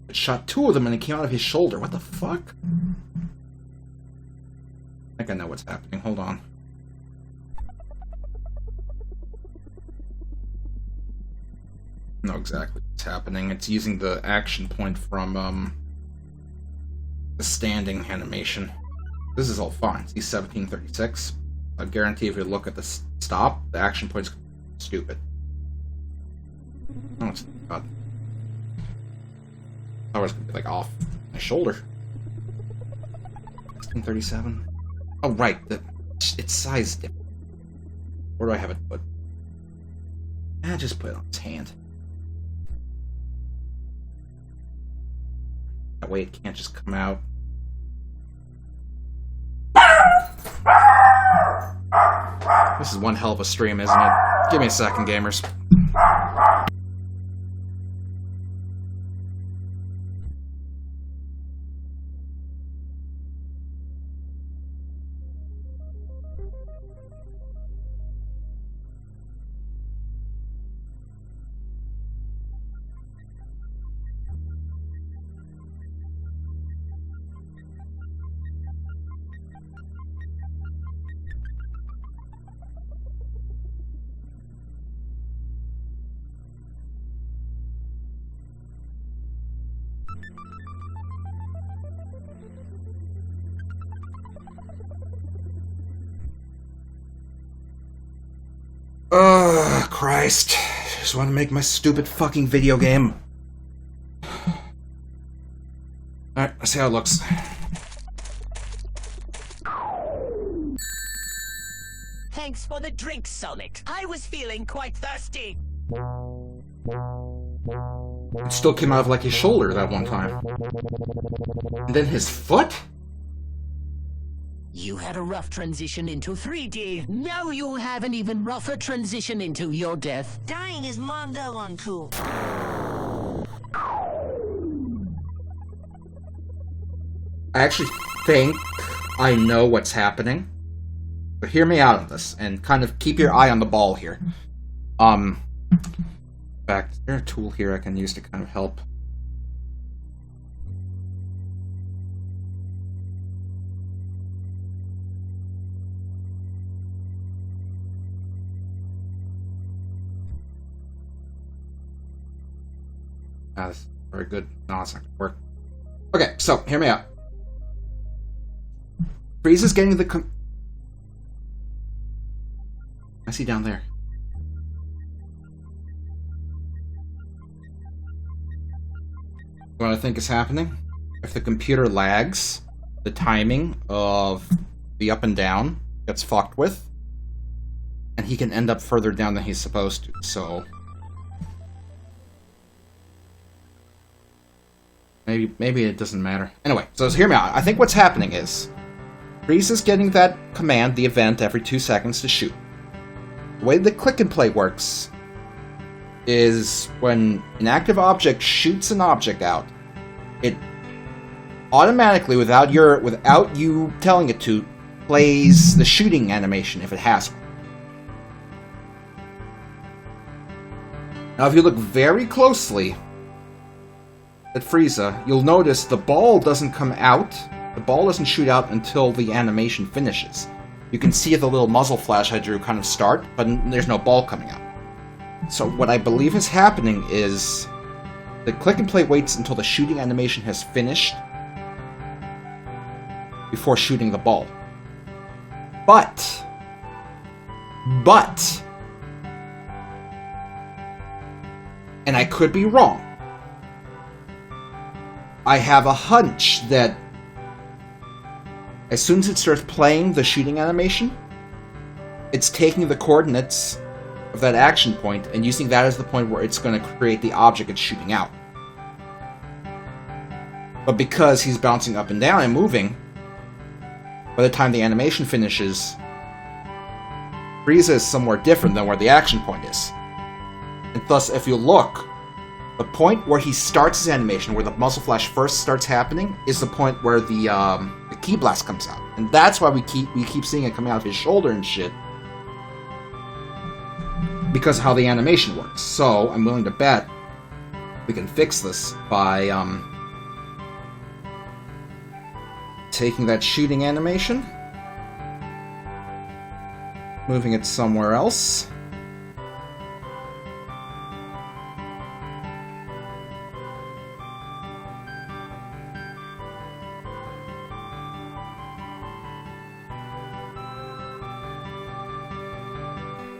It shot 2 of them and it came out of his shoulder. What the fuck? I think I know what's happening. Hold on. I know exactly what's happening. It's using the action point from the standing animation. This is all fine. See 1736. I guarantee if you look at the stop, the action point's stupid. Oh, it's not. I was gonna be like off my shoulder. 1637. Oh right, it's size different. Where do I have it put? Just put it on his hand. That way it can't just come out. This is one hell of a stream, isn't it? Give me a second, gamers. Oh, Christ. Just want to make my stupid fucking video game. Alright, let's see how it looks. Thanks for the drink, Sonic. I was feeling quite thirsty. It still came out of like his shoulder that one time. And then his foot? You had a rough transition into 3D. Now you'll have an even rougher transition into your death. Dying is Mondell on tour. I actually think I know what's happening. But hear me out on this, and kind of keep your eye on the ball here. In fact, is there a tool here I can use to kind of help? This is very good. No, it's not gonna work. Okay, so hear me out. Frieza's getting the... I see down there. What I think is happening? If the computer lags, the timing of the up and down gets fucked with, and he can end up further down than he's supposed to, so... Maybe it doesn't matter. Anyway, so hear me out. I think what's happening is... Frieza's getting that command, the event, every 2 seconds to shoot. The way the click and play works is when an active object shoots an object out, it automatically, without you telling it to, plays the shooting animation if it has one. Now, if you look very closely at Frieza, you'll notice the ball doesn't come out. The ball doesn't shoot out until the animation finishes. You can see the little muzzle flash I drew kind of start, but there's no ball coming out. So what I believe is happening is the click and play waits until the shooting animation has finished before shooting the ball. But, and I could be wrong, I have a hunch that as soon as it starts playing the shooting animation, it's taking the coordinates of that action point and using that as the point where it's going to create the object it's shooting out. But because he's bouncing up and down and moving, by the time the animation finishes, Frieza is somewhere different than where the action point is. And thus, if you look, the point where he starts his animation, where the muzzle flash first starts happening, is the point where the ki blast comes out. And that's why we keep seeing it coming out of his shoulder and shit. Because of how the animation works. So, I'm willing to bet we can fix this by taking that shooting animation, moving it somewhere else,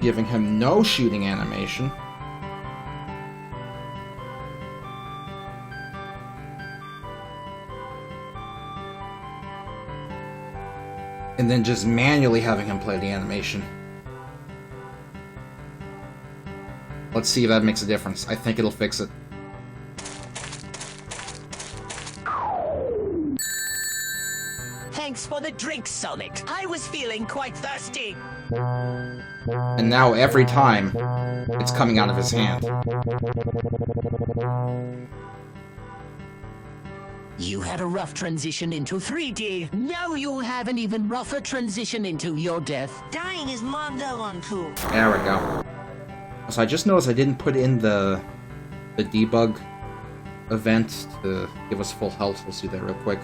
giving him no shooting animation, and then just manually having him play the animation. Let's see if that makes a difference. I think it'll fix it. Thanks for the drink, Sonic. I was feeling quite thirsty. And now every time, it's coming out of his hand. You had a rough transition into 3D. Now you'll have an even rougher transition into your death. Dying is Mondo uncool. There we go. So I just noticed I didn't put in the debug event to give us full health. We'll see that real quick.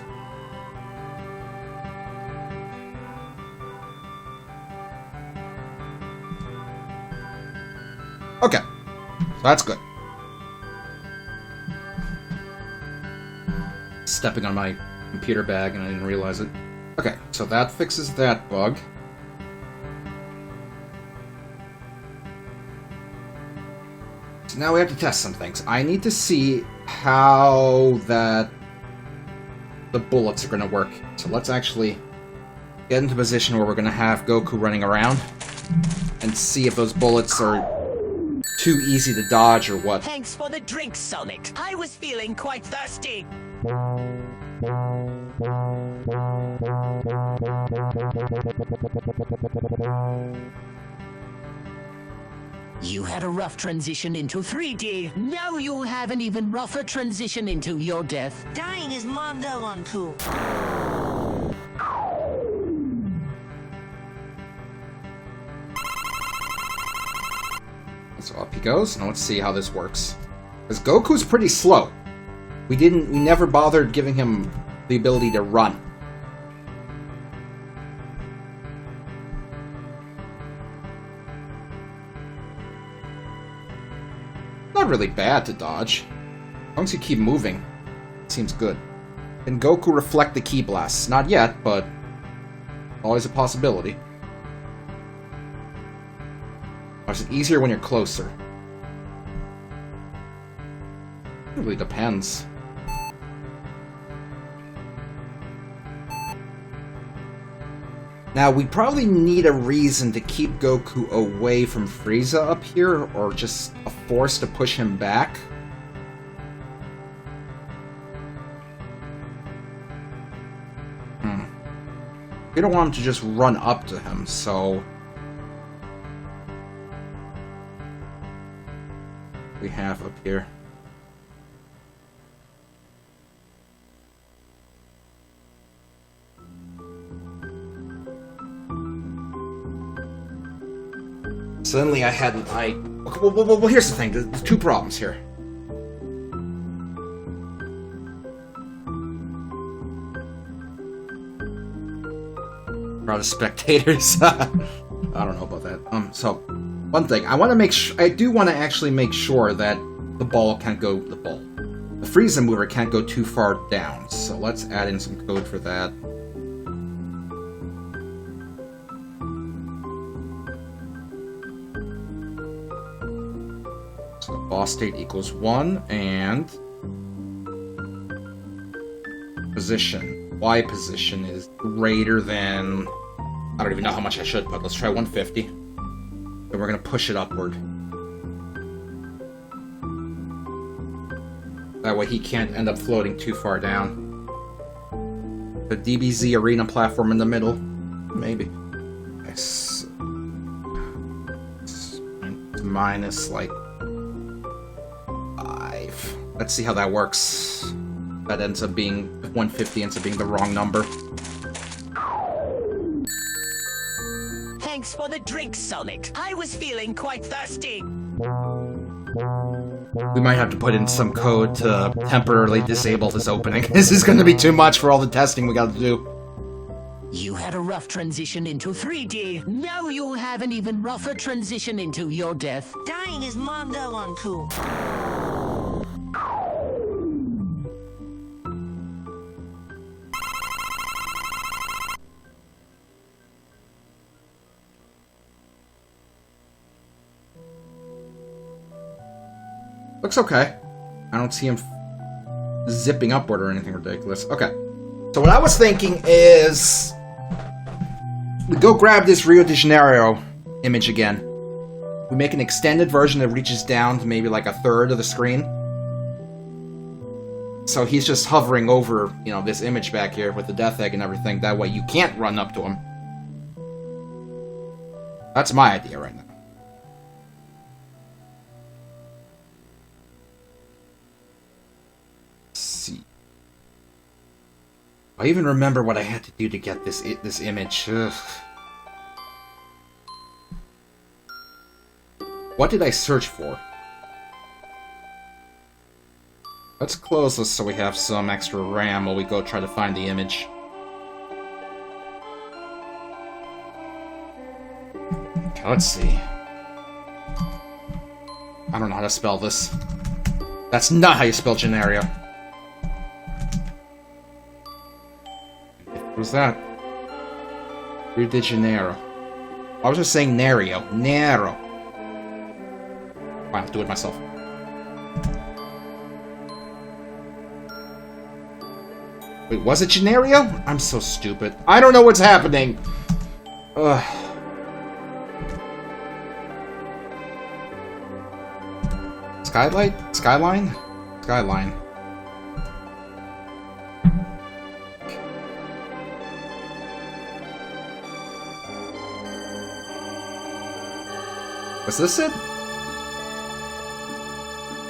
Okay, so that's good. Stepping on my computer bag and I didn't realize it. Okay, so that fixes that bug. So now we have to test some things. I need to see how the bullets are going to work. So let's actually get into a position where we're going to have Goku running around and see if those bullets are too easy to dodge or what. Thanks for the drink, Sonic. I was feeling quite thirsty. You had a rough transition into 3D. Now you'll have an even rougher transition into your death. Dying is Mondo uncool. So up he goes. Now let's see how this works. Because Goku's pretty slow. We never bothered giving him the ability to run. Not really bad to dodge. As long as you keep moving, it seems good. Can Goku reflect the ki blasts? Not yet, but Always a possibility. Or is it easier when you're closer? It really depends. Now, we probably need a reason to keep Goku away from Frieza up here, or just a force to push him back. We don't want him to just run up to him, so... we have up here. Suddenly I had well, here's the thing. There's two problems here. Crowd of spectators. I don't know about that. So, one thing. I want to make sure... I do want to actually make sure that the ball can't go... The Frieza mover can't go too far down. So let's add in some code for that. So boss state equals 1, and... position. Y position is greater than... I don't even know how much I should put. Let's try 150. And we're going to push it upward. That way he can't end up floating too far down. The DBZ arena platform in the middle. Maybe. It's minus like 5. Let's see how that works. That ends up being 150 ends up being the wrong number. Thanks for the drink, Sonic. I was feeling quite thirsty. We might have to put in some code to temporarily disable this opening. This is going to be too much for all the testing we got to do. You had a rough transition into 3D. Now you'll have an even rougher transition into your death. Dying is Mondo on Poo. Looks okay. I don't see him zipping upward or anything ridiculous. Okay. So what I was thinking is... we go grab this Rio de Janeiro image again. We make an extended version that reaches down to maybe like a third of the screen. So he's just hovering over, you know, this image back here with the death egg and everything. That way you can't run up to him. That's my idea right now. I even remember what I had to do to get this image. Ugh. What did I search for? Let's close this so we have some extra RAM while we go try to find the image. Okay, let's see. I don't know how to spell this. That's not how you spell Genario. What was that? Rio de Janeiro. I was just saying Nario. Nero. Fine, I'll do it myself. Wait, was it Genario? I'm so stupid. I don't know what's happening. Ugh. Skylight? Skyline? Skyline. Was this it?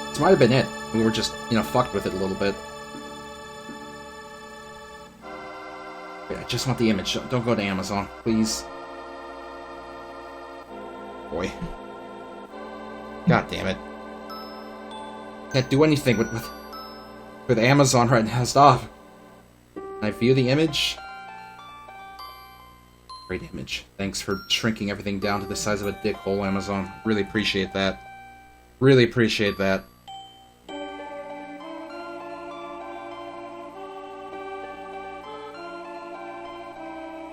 This might have been it. We were just, you know, fucked with it a little bit. Wait, I just want the image. Don't go to Amazon, please. Boy. God damn it. Can't do anything with Amazon right now. Stop. Can I view the image? Great image. Thanks for shrinking everything down to the size of a dick hole, Amazon. Really appreciate that. Really appreciate that.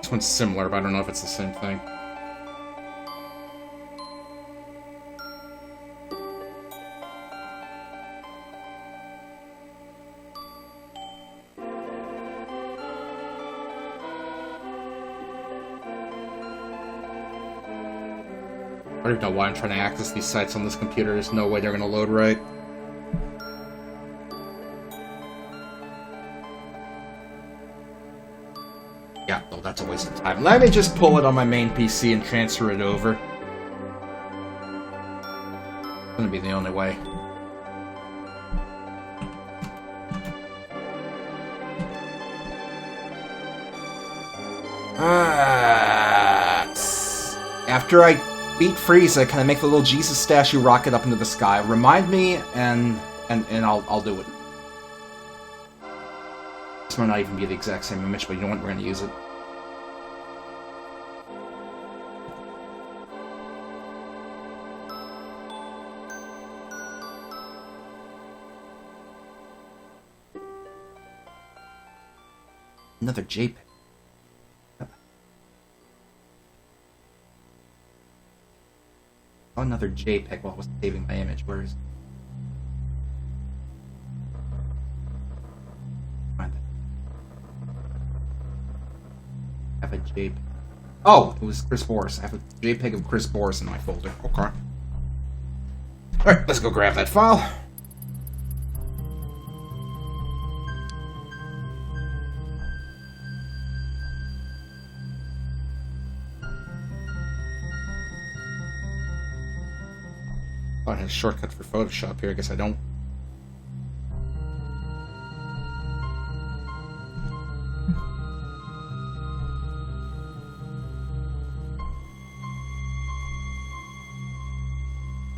This one's similar, but I don't know if it's the same thing. I don't even know why I'm trying to access these sites on this computer. There's no way they're going to load right. Yeah, well, that's a waste of time. Let me just pull it on my main PC and transfer it over. It's going to be the only way. After I beat Frieza, can I make the little Jesus statue rocket up into the sky? Remind me, and I'll do it. This might not even be the exact same image, but you know what? We're going to use it. Another JPEG. Another JPEG while I was saving my image. Where is it? Find it. I have a JPEG. Oh, it was Chris Boris. I have a JPEG of Chris Boris in my folder. Okay. Alright, let's go grab that file. Oh, I had a shortcut for Photoshop here. I guess I don't.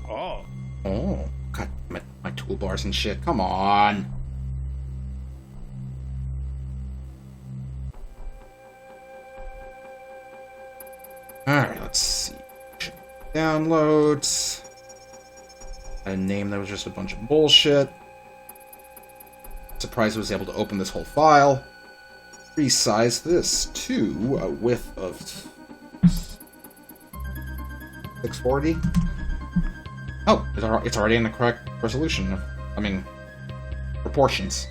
Oh, God, my toolbars and shit. Come on. Alright, let's see. Downloads. A name that was just a bunch of bullshit. Surprised I was able to open this whole file. Resize this to a width of 640. Oh, it's already in the correct resolution. I mean, proportions.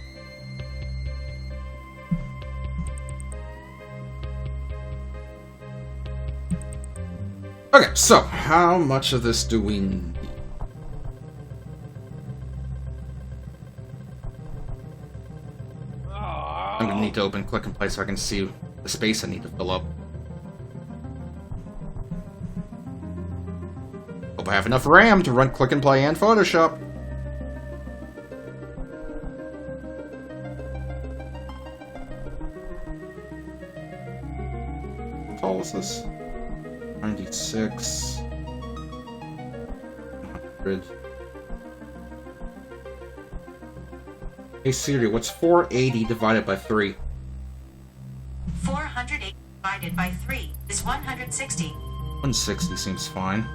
Okay, so how much of this do we need? I'm gonna need to open Klik and Play so I can see the space I need to fill up. Hope I have enough RAM to run Klik and Play and Photoshop. How tall is this? 96. 100. Hey Siri, what's 480 divided by 3? 480 divided by 3 is 160. 160 seems fine.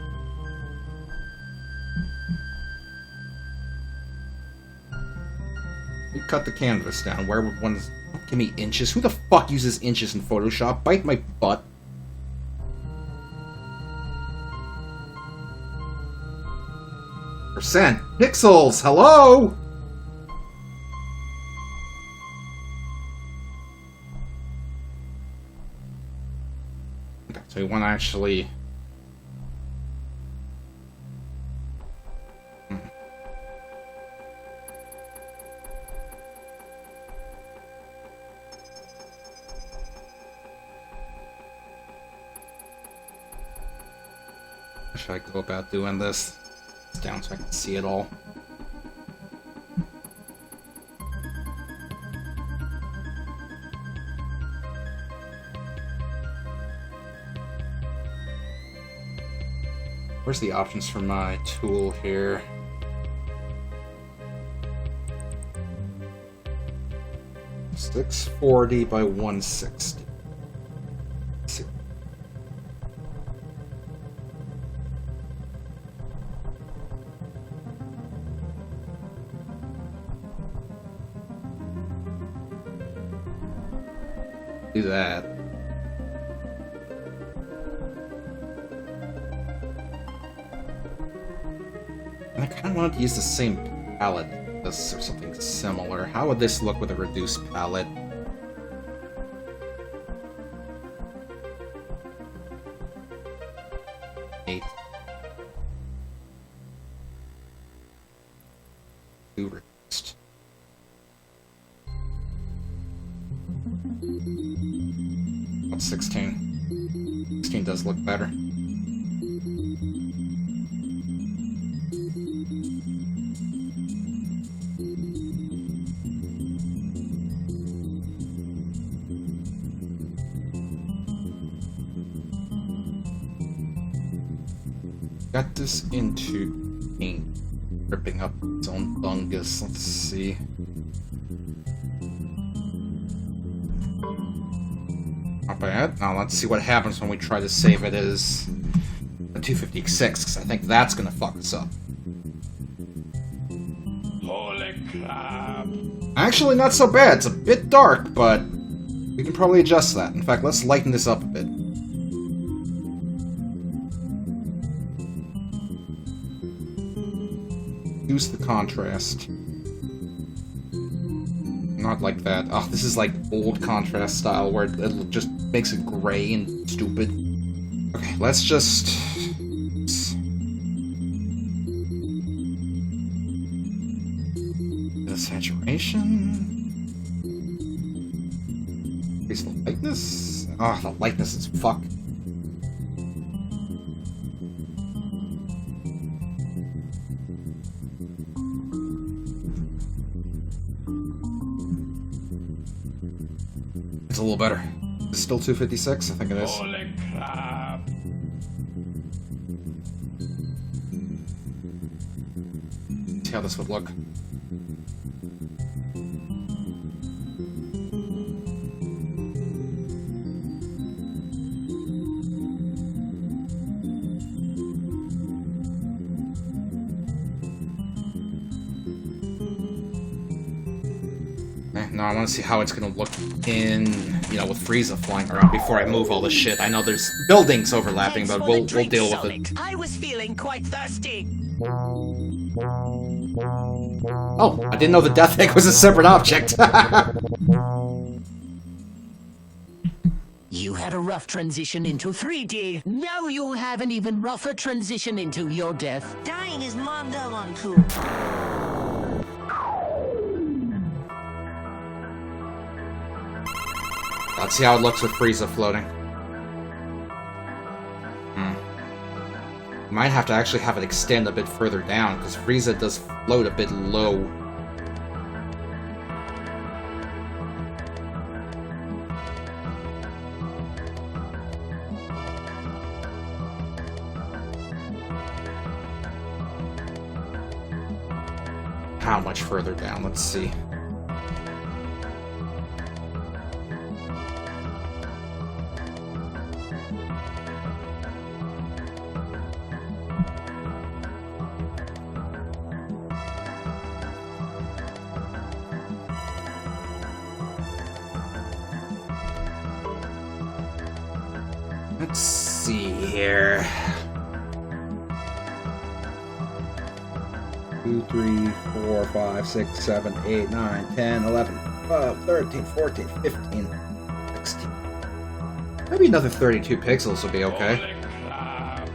You cut the canvas down. Where would one... Give me inches. Who the fuck uses inches in Photoshop? Bite my butt. Percent. Pixels! Hello! Okay, so we want to actually... How should I go about doing this? It's down so I can see it all. Where's the options for my tool here? $640 by 160. Do that. I kind of wanted to use the same palette as this or something similar. How would this look with a reduced palette? Eight. Two reduced. What's 16? 16 does look better. Got this into paint, ripping up its own fungus. Let's see. Not bad. Now let's see what happens when we try to save it as a 256, because I think that's gonna fuck us up. Holy crap! Actually, not so bad. It's a bit dark, but we can probably adjust that. In fact, let's lighten this up a bit. Use the contrast. Not like that. Oh, this is like old contrast style where it just makes it gray and stupid. Okay, let's just... the saturation. Increase the lightness. Oh, the lightness is fuck. It's a little better. It's still 256? I think it is. Holy crap! See how this would look. No, I want to see how it's going to look in, you know, with Frieza flying around before I move all this shit. I know there's buildings overlapping, but we'll deal with it. I was feeling quite thirsty. Oh, I didn't know the death egg was a separate object. You had a rough transition into 3D. Now you'll have an even rougher transition into your death. Dying is Mondo uncool. Let's see how it looks with Frieza floating. Might have to actually have it extend a bit further down, because Frieza does float a bit low. How much further down? Let's see. Let's see here. 2, 3, 4, 5, 6, 7, 8, 9, 10, 11, 12, 13, 14, 15, 16. Maybe another 32 pixels would be okay. Holy crap!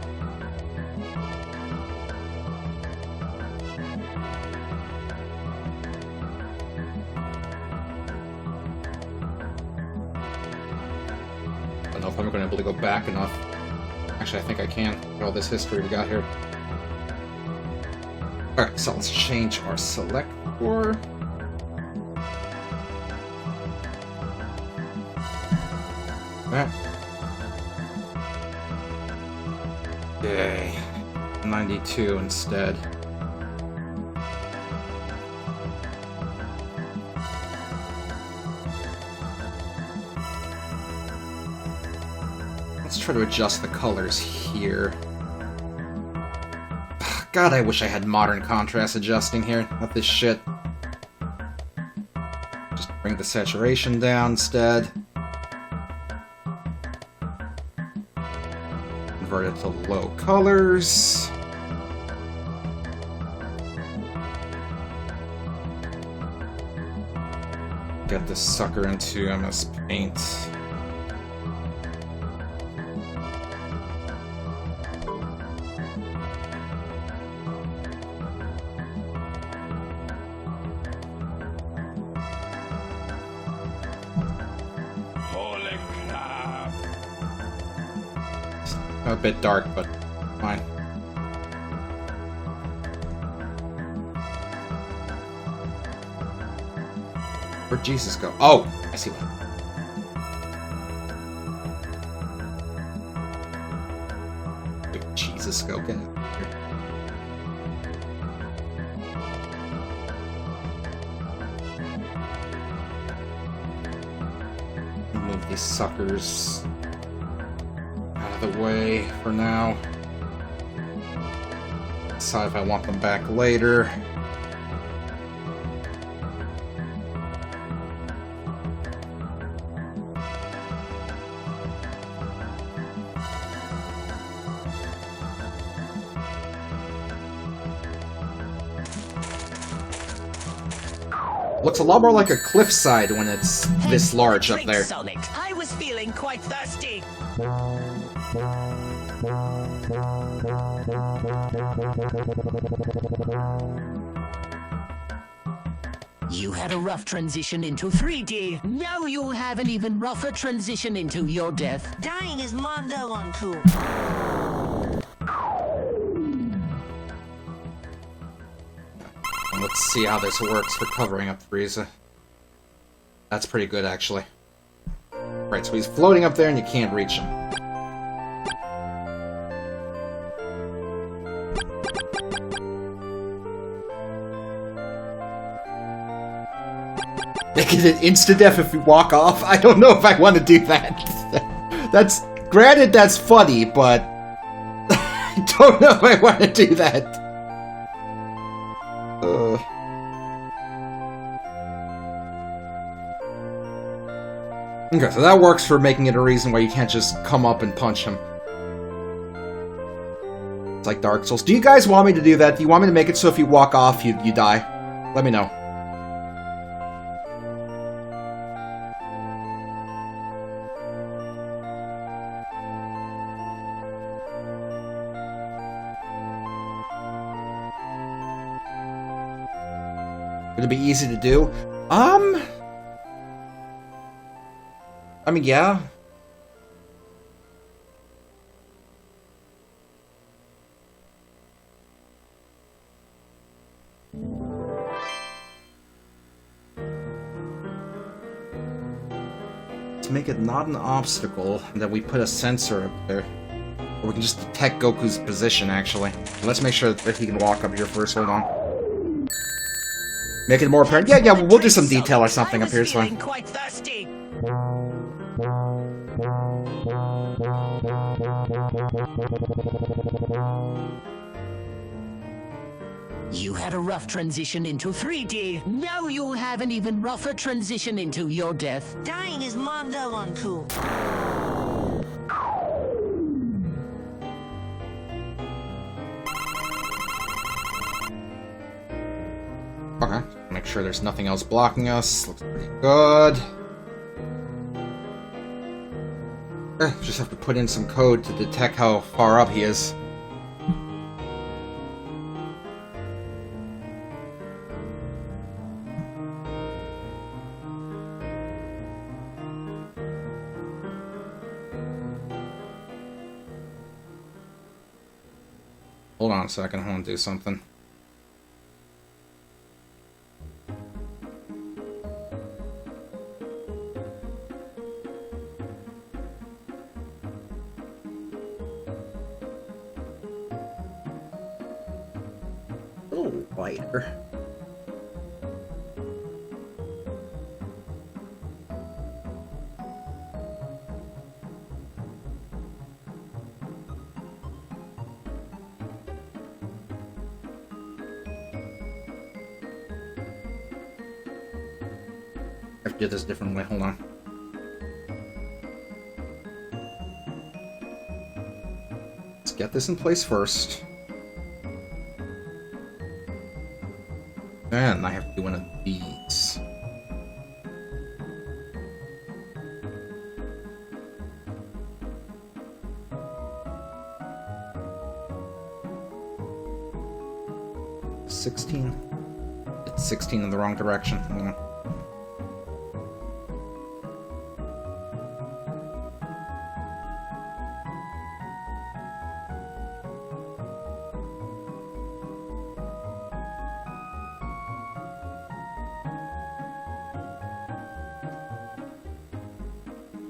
I don't know if I'm going to be able to go back enough. Actually, I think I can. With all this history we got here. Alright, so let's change our selector. That. Yay. 92 instead. Let's try to adjust the colors here. God, I wish I had modern contrast adjusting here. Not this shit. Just bring the saturation down instead. Convert it to low colors. Get this sucker into MS Paint. Holy crap! A bit dark, but fine. Where'd Jesus go? Oh, I see one. Where'd Jesus go? Get out of here. Move these suckers out of the way for now. Decide if I want them back later. Looks a lot more like a cliffside when it's this large up Drink, there. Sonic. I was feeling quite thirsty. You had a rough transition into 3D. Now you'll have an even rougher transition into your death. Dying is Mondo on tool. Let's see how this works for covering up Frieza. That's pretty good, actually. Right, so he's floating up there and you can't reach him. Making it insta-death if you walk off? I don't know if I want to do that. That's... Granted, that's funny, but... I don't know if I want to do that. Okay, so that works for making it a reason why you can't just come up and punch him. It's like Dark Souls. Do you guys want me to do that? Do you want me to make it so if you walk off, you die? Let me know. Would it be easy to do? I mean, yeah. To make it not an obstacle, that we put a sensor up there. Or we can just detect Goku's position, actually. Let's make sure that he can walk up here first. Hold on. Make it more apparent. Yeah, we'll do some detail or something up here. It's fine. Quite thirsty. You had a rough transition into 3D. Now you'll have an even rougher transition into your death. Dying is Mondo on tool. Okay, make sure there's nothing else blocking us. Looks pretty good. Just have to put in some code to detect how far up he is. Hold on a second, I want to do something. Oh, lighter. I have to do this a different way, hold on. Let's get this in place first. And I have to do one of these. 16. It's 16 in the wrong direction. Hold on.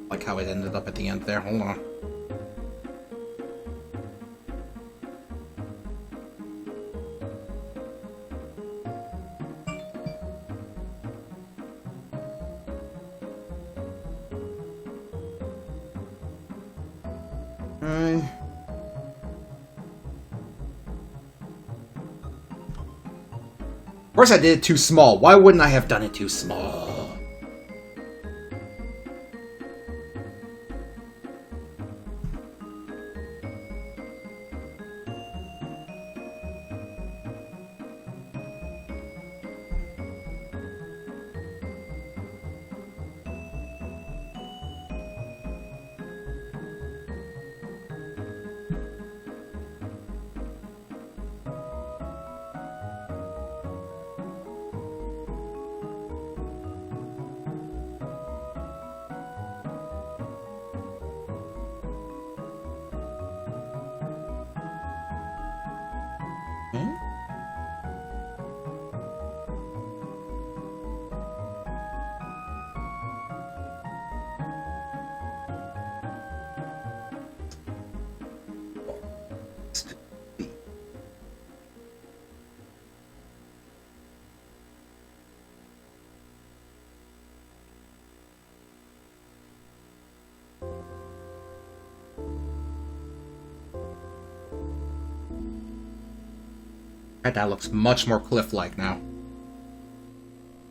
Like how it ended up at the end there. Hold on. Of course I did it too small. Why wouldn't I have done it too small? That looks much more cliff-like now.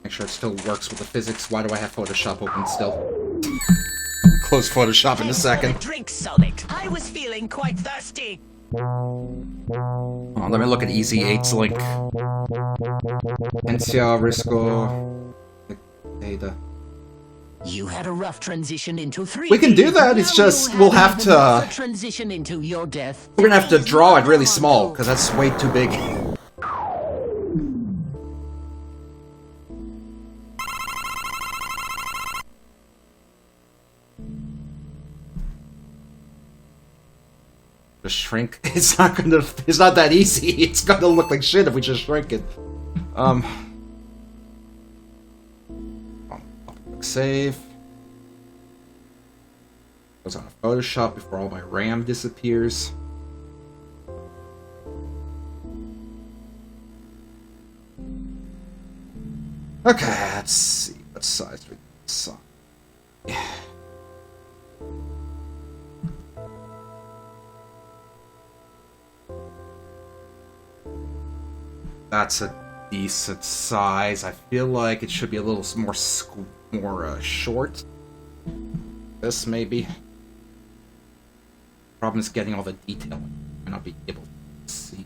Make sure it still works with the physics. Why do I have Photoshop open still? Close Photoshop in a second. Drink, Sonic. I was feeling quite thirsty. Oh, let me look at Easy 8's link. NCR Risco data. You had a rough transition into 3D. We can do that, it's just we'll have to transition into your death. we're gonna have to draw it really small, because that's way too big. Just shrink. It's not that easy. It's gonna look like shit if we just shrink it. Save. Goes on Photoshop before all my RAM disappears. Okay, let's see what size we saw. Yeah. That's a decent size. I feel like it should be a little more short. This maybe. Problem is getting all the detail. I might not be able to see.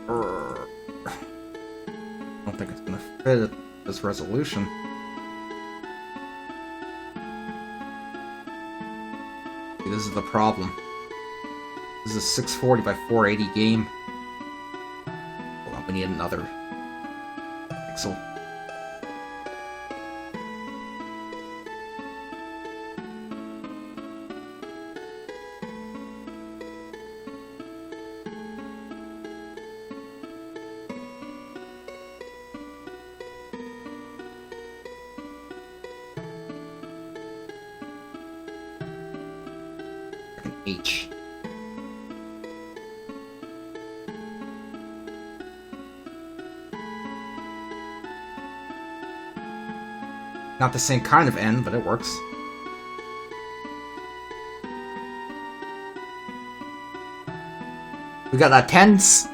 I don't think it's gonna fit at this resolution. See, this is the problem. This is a 640 by 480 game. Hold on, we need another pixel. H. Not the same kind of N, but it works. We got a tens.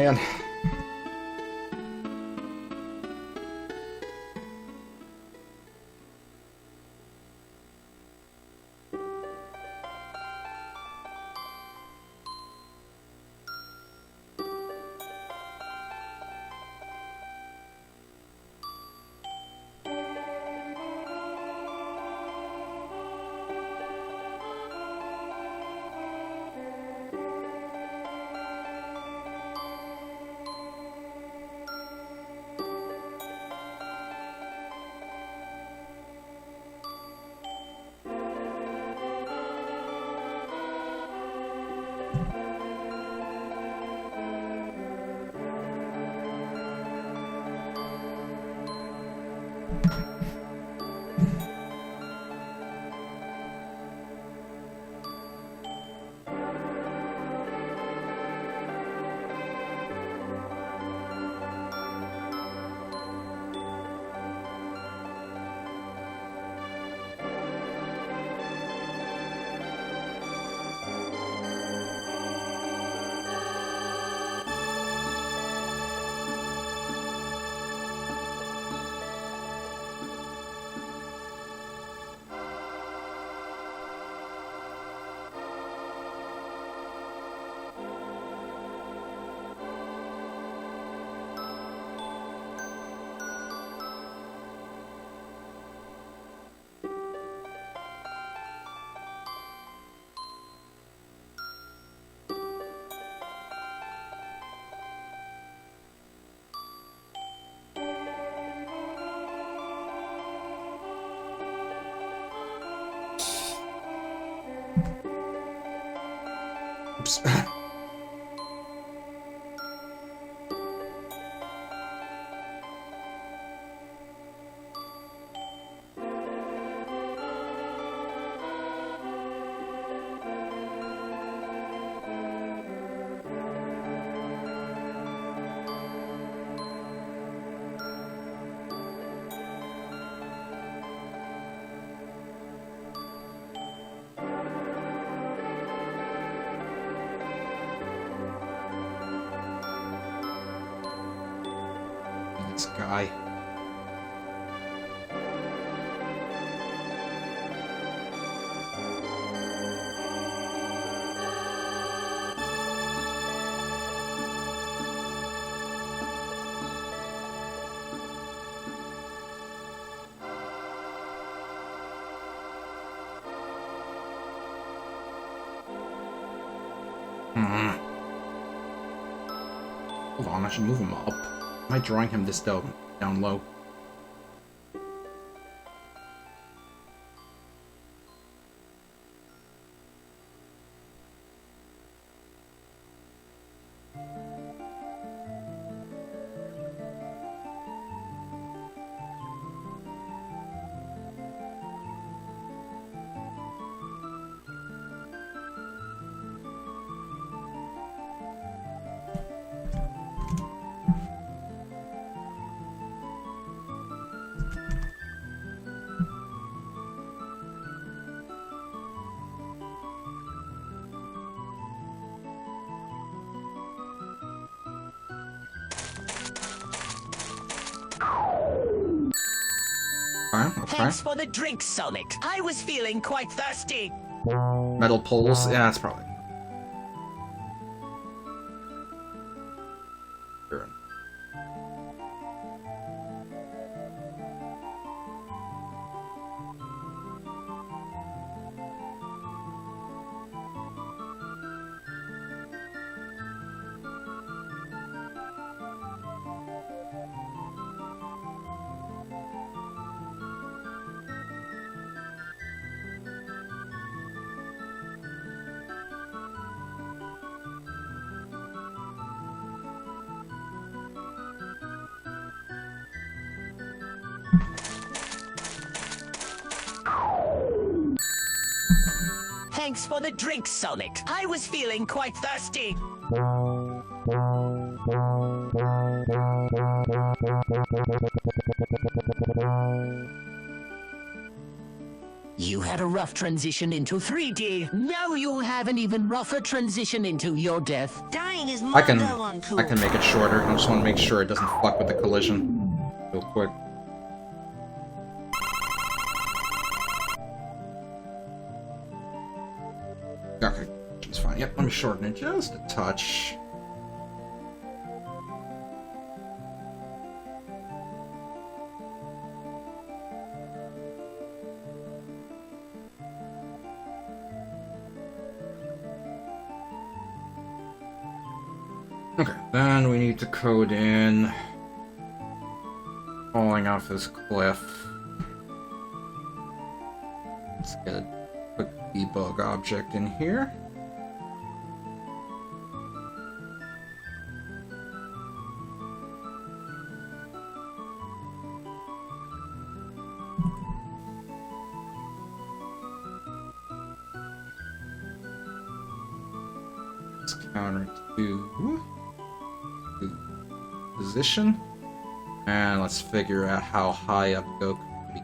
Man. Oops. This guy. Hold on, I should move him up. Am I drawing him this down low? Okay. Thanks for the drink, Sonic. I was feeling quite thirsty. Metal poles. Yeah, that's probably. Sure. Thanks for the drink, Sonic. I was feeling quite thirsty. You had a rough transition into 3D. Now you'll have an even rougher transition into your death. Dying is I can Mondo uncool. I can make it shorter. I just want to make sure it doesn't fuck with the collision real quick. Okay, it's fine. Yep, let me shorten it just a touch. Okay, then we need to code in falling off this cliff. Let's get a quick debug object in here. Let's counter to position, and let's figure out how high up Goku can be.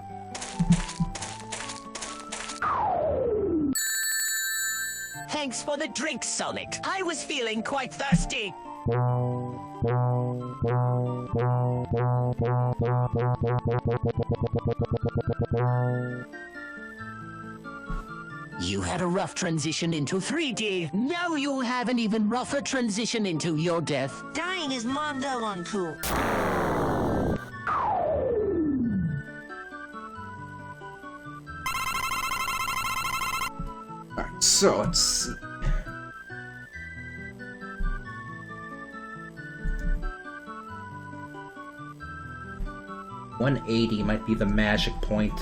Thanks for the drink, Sonic. I was feeling quite thirsty. You had a rough transition into 3D. Now you'll have an even rougher transition into your death. Dying is Mondo uncool. Alright, so let's see. $180 might be the magic point.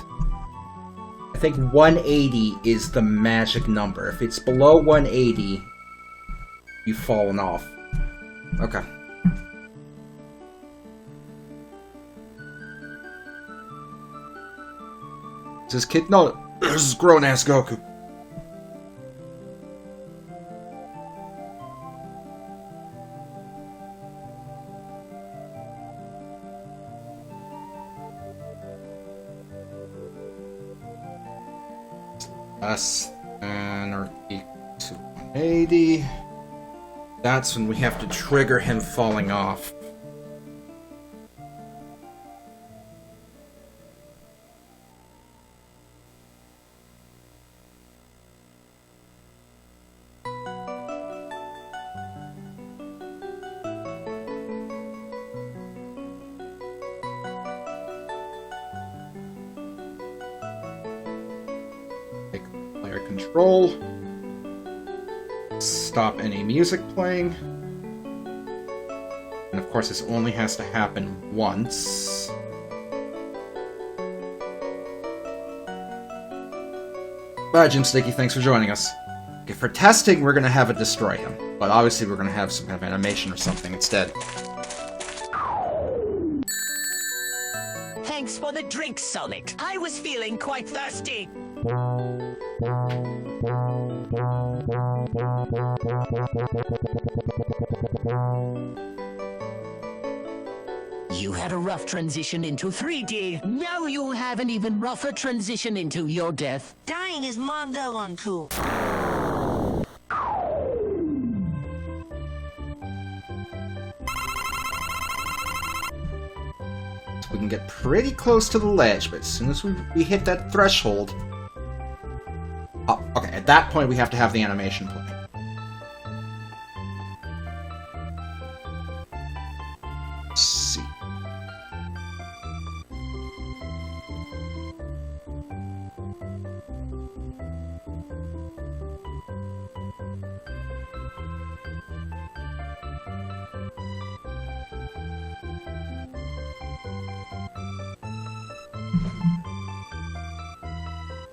I think 180 is the magic number. If it's below 180, you've fallen off. Okay. Is this kid? No, this is grown-ass Goku. Less than or equal to 180. That's when we have to trigger him falling off. Control. Stop any music playing. And of course, this only has to happen once. Bye, Jim Sticky. Thanks for joining us. Okay, for testing, we're gonna have it destroy him. But obviously, we're gonna have some kind of animation or something instead. Thanks for the drink, Sonic. I was feeling quite thirsty. You had a rough transition into 3D. Now you'll have an even rougher transition into your death. Dying is Mondo uncool. We can get pretty close to the ledge, but as soon as we hit that threshold... Oh, okay, at that point we have to have the animation play. Let's see.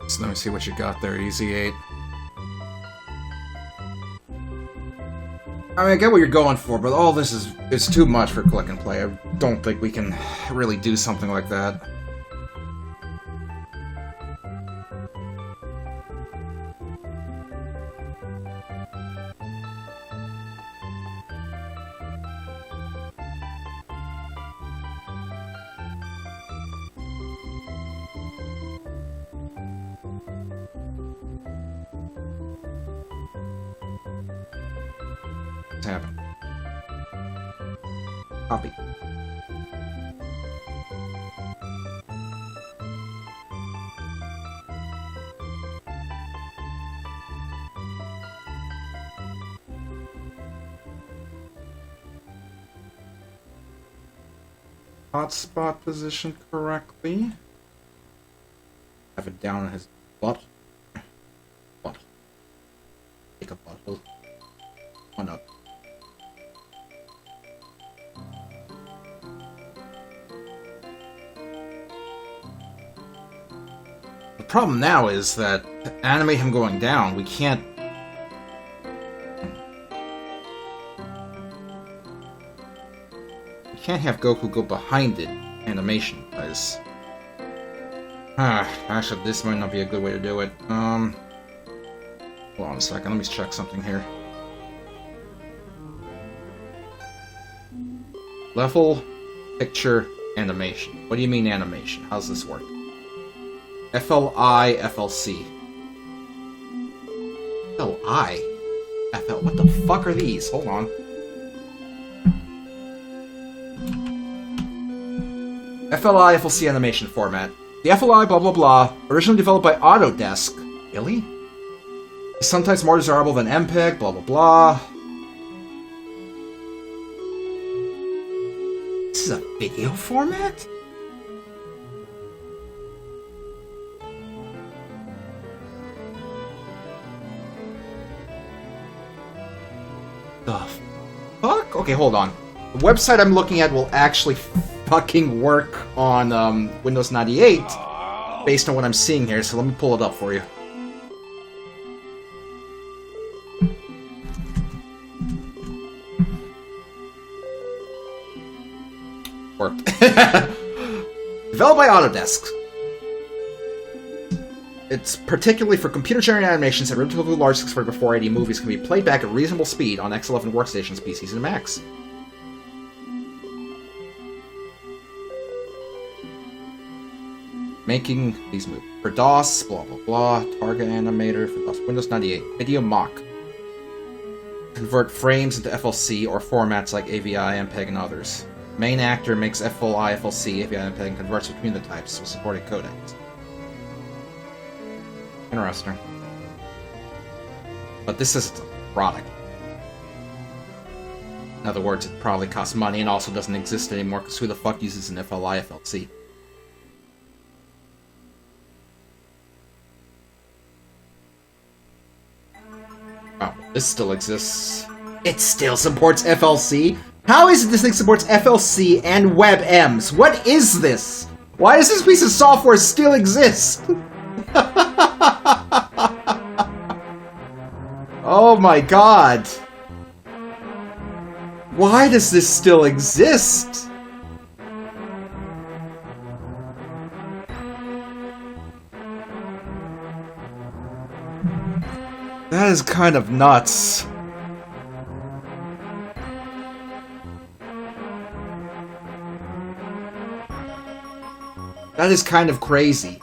So let me see what you got there, Easy 8. I mean, I get what you're going for, but all this is too much for Click and Play. I don't think we can really do something like that. What's happening? Copy. Hotspot position correctly. Have it down in his butt. Butt. Take a butthole. One up. The problem now is that to animate him going down, we can't. We can't have Goku go behind it animation wise. Actually, this might not be a good way to do it. Hold on a second, let me check something here. Level, picture, animation. What do you mean animation? How's this work? FLI, FLC. FLI? FL, what the fuck are these? Hold on. FLI, FLC animation format. The FLI blah blah blah, originally developed by Autodesk. Really? Is sometimes more desirable than MPEG, blah blah blah. This is a video format? The fuck? Okay, hold on. The website I'm looking at will actually fucking work on Windows 98 based on what I'm seeing here, so let me pull it up for you. Worked. Developed by Autodesk. It's particularly for computer-generated animations and relatively large 640x480 movies can be played back at reasonable speed on X11 workstations, PCs, and Macs. Making these movies. For DOS, blah blah blah, Target Animator, for DOS, Windows 98, Video Mock. Convert frames into FLC or formats like AVI, MPEG, and others. Main actor makes FLI, FLC, AVI, MPEG, and converts between the types with supported codecs. Interesting. But this is a product. In other words, it probably costs money and also doesn't exist anymore, because who the fuck uses an FLI, FLC? Oh, this still exists. It still supports FLC? How is it this thing supports FLC and WebMs? What is this? Why does this piece of software still exist? Oh my god. Why does this still exist? That is kind of nuts. That is kind of crazy.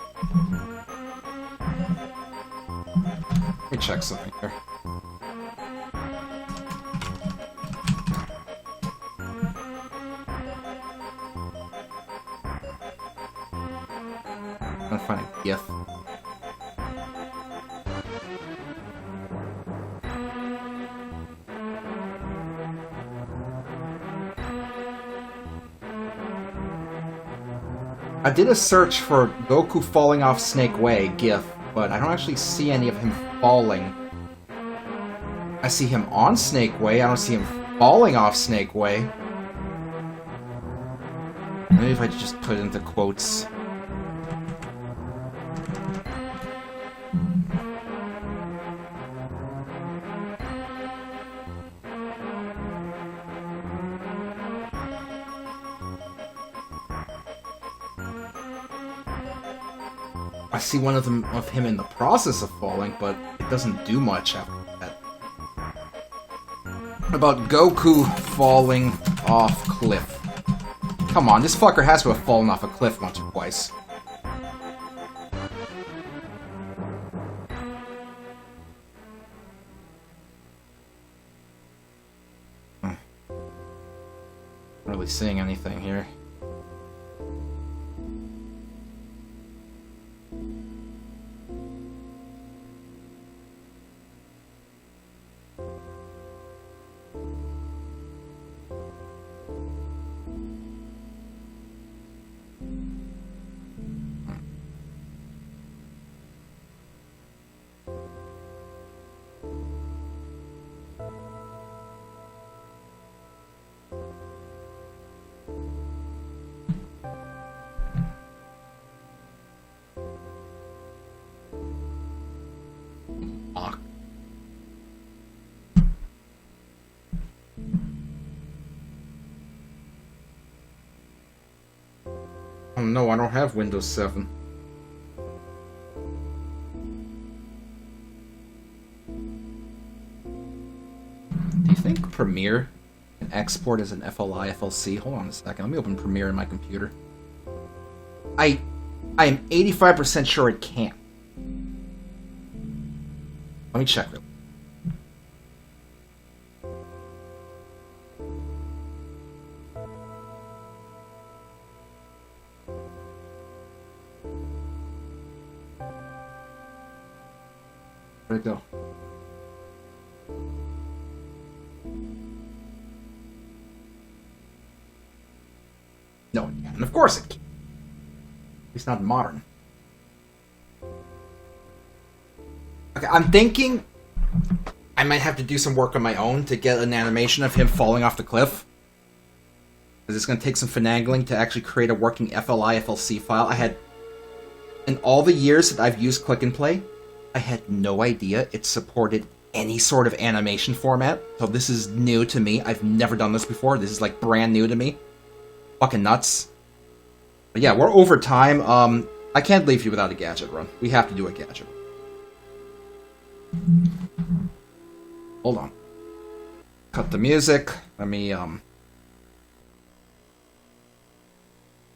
Let me check something here. I'm gonna find a GIF. I did a search for Goku falling off Snake Way GIF, but I don't actually see any of him falling. I see him on Snake Way, I don't see him falling off Snake Way. Maybe if I just put it into quotes. I see one of them of him in the process of falling, but it doesn't do much after that. What about Goku falling off cliff? Come on, this fucker has to have fallen off a cliff once or twice. Not really seeing anything here. Lock. Oh no, I don't have Windows 7. Do you think Premiere can export as an FLI, FLC? Hold on a second. Let me open Premiere in my computer. I am 85% sure it can't. Let me check real. Where'd it go? No, it can't. And of course it can't. At least not modern. Okay, I'm thinking I might have to do some work on my own to get an animation of him falling off the cliff. Because it's going to take some finagling to actually create a working FLI, FLC file. I had, in all the years that I've used Click and Play, I had no idea it supported any sort of animation format. So this is new to me. I've never done this before. This is like brand new to me. Fucking nuts. But yeah, we're over time. I can't leave you without a gadget run. We have to do a gadget run. Hold on. Cut the music. Let me,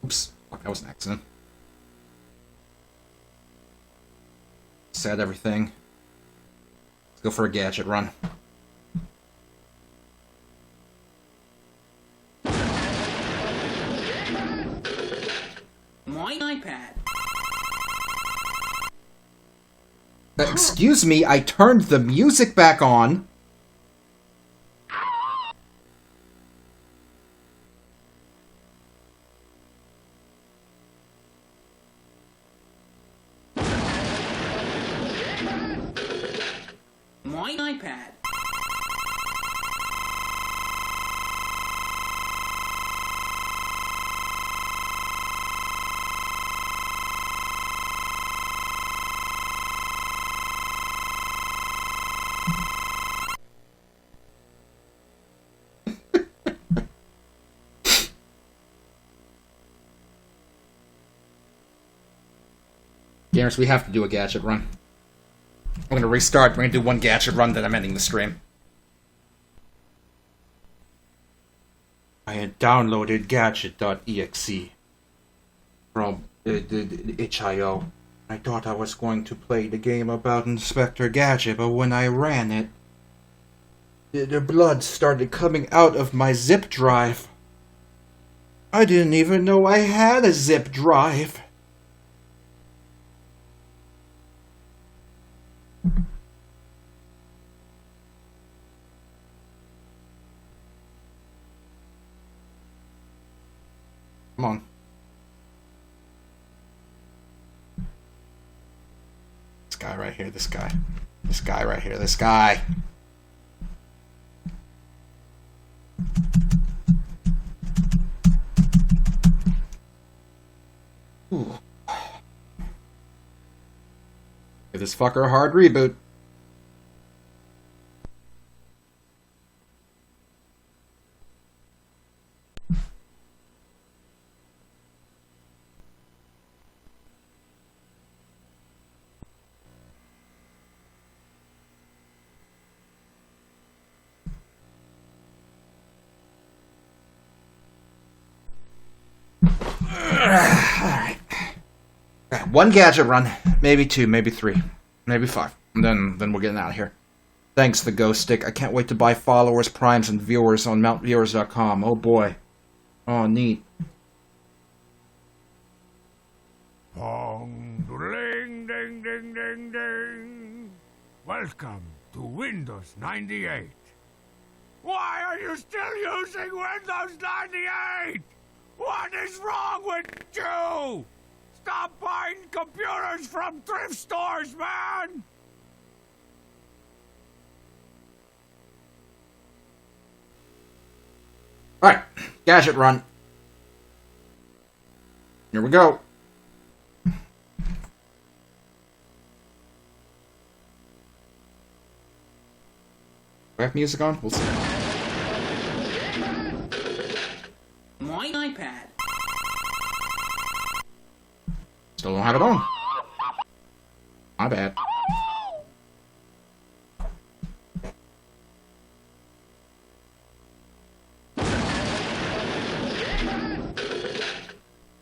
oops. Fuck, that was an accident. Set everything. Let's go for a gadget run. My iPad. Excuse me, I turned the music back on. My iPad. Gamers, we have to do a gadget run. I'm gonna restart. We're gonna do one gadget run, then I'm ending the stream. I had downloaded gadget.exe from itch.io. I thought I was going to play the game about Inspector Gadget, but when I ran it, the blood started coming out of my zip drive. I didn't even know I had a zip drive. Come on. This guy right here, this guy. This guy right here, this guy. Ooh. Give this fucker a hard reboot. Alright. One gadget run, maybe two, maybe three, maybe five. And then we're getting out of here. Thanks, the Ghost Stick. I can't wait to buy followers, primes, and viewers on mountviewers.com. Oh boy. Oh, neat. Pong, doodling, ding, ding, ding, ding. Welcome to Windows 98. Why are you still using Windows 98? What is wrong with you? Stop buying computers from thrift stores, man! Alright, gadget run. Here we go. Do I have music on? We'll see. My iPad. Still don't have it on. My bad.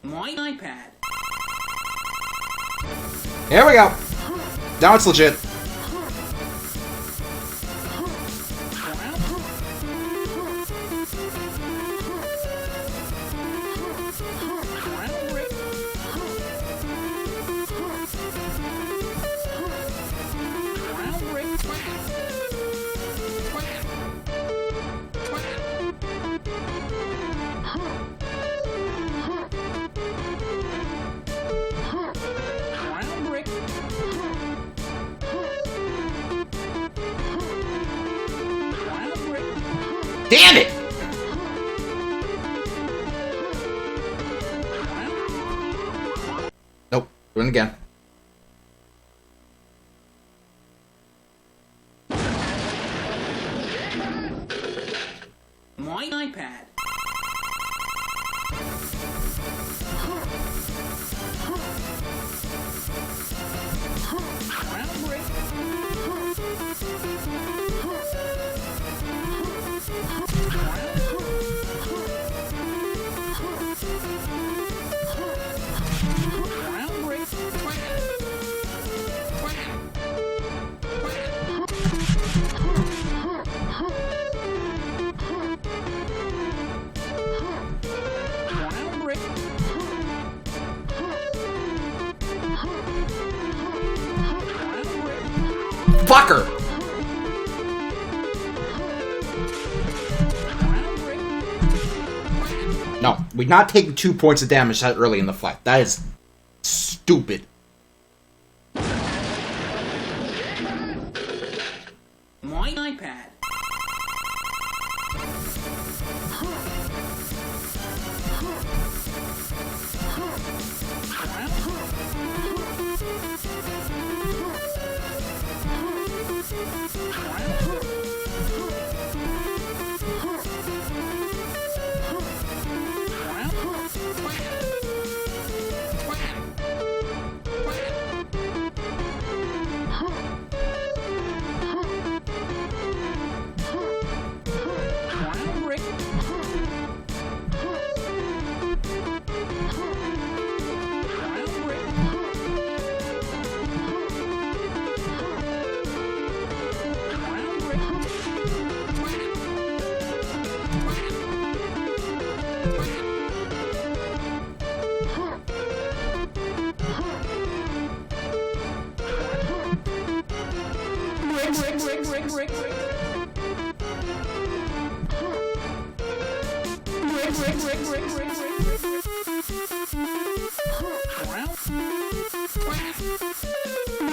My iPad. There we go. Now it's legit. Damn it! Nope. Doing it again. My iPad. Fucker! No, we're not taking 2 points of damage that early in the fight. That is stupid. My iPad.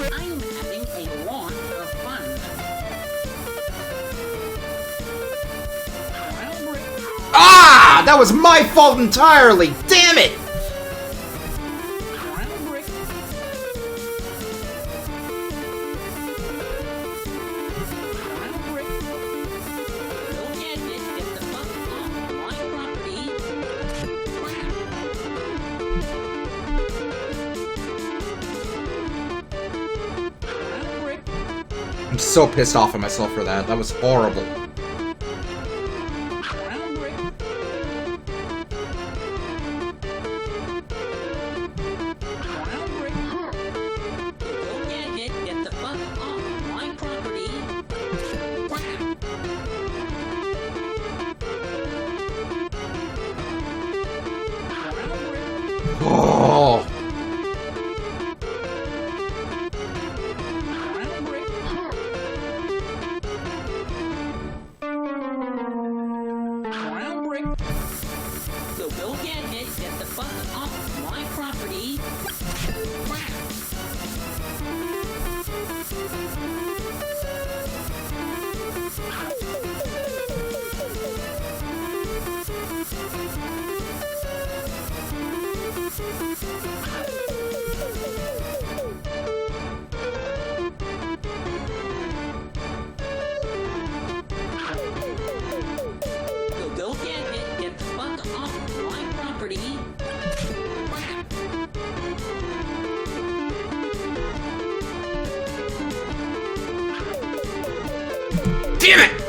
I'm having a lot of fun. Ah! That was my fault entirely! Damn it! I'm so pissed off at myself for that. That was horrible. property. Damn it!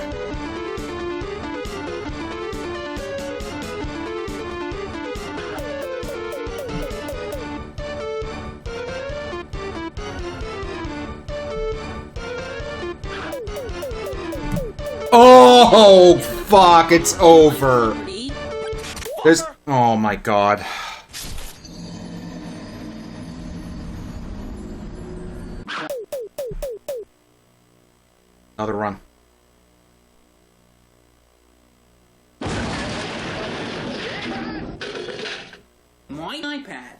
Oh, fuck, it's over. There's... Oh my god. Another run. My iPad.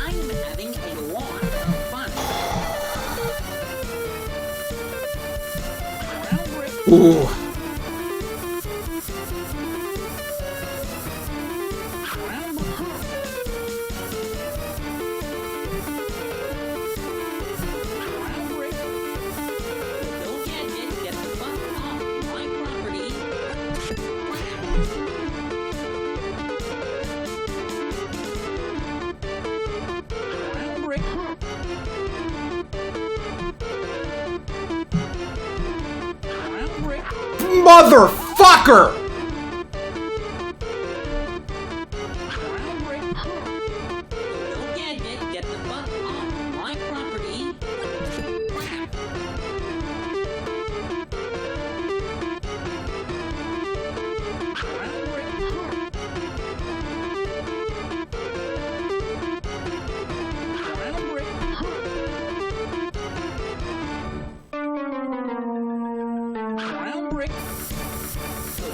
I'm having a lot of fun. Ooh. Go get the fuck off my property. Motherfucker! Go get the fuck off my property.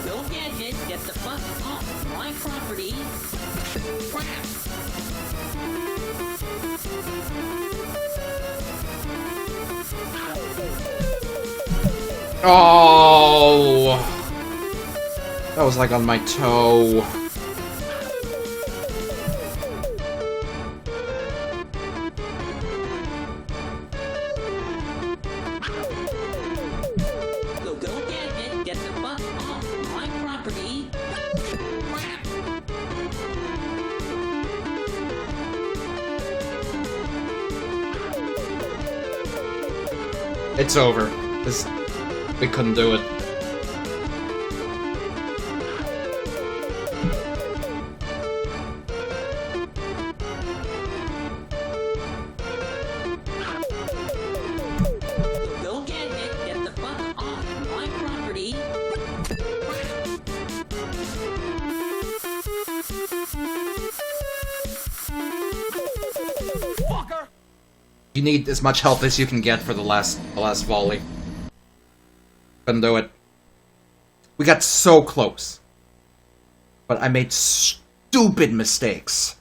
Go get the fuck off my property. Oh, that was like on my toe. Go get the fuck off my property. It's over. We couldn't do it. Go get the fuck off my property. You need as much help as you can get for the last volley. Couldn't do it. We got so close. But I made stupid mistakes.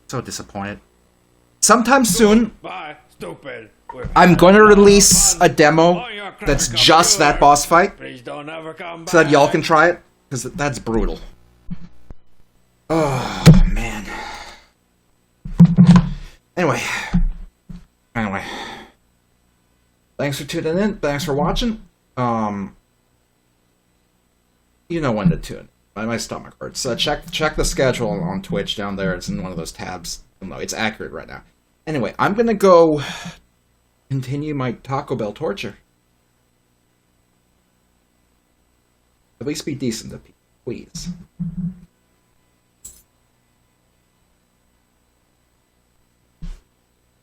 So disappointed. Sometime soon, Bye, stupid. I'm going to release a demo that's just that boss fight, Please don't ever come back. so that y'all can try it, because that's brutal. Oh, man. Anyway. Thanks for tuning in. Thanks for watching. You know when to tune. My stomach hurts. Check the schedule on Twitch down there. It's in one of those tabs. No, it's accurate right now. Anyway, I'm gonna go continue my Taco Bell torture. At least be decent to people, please.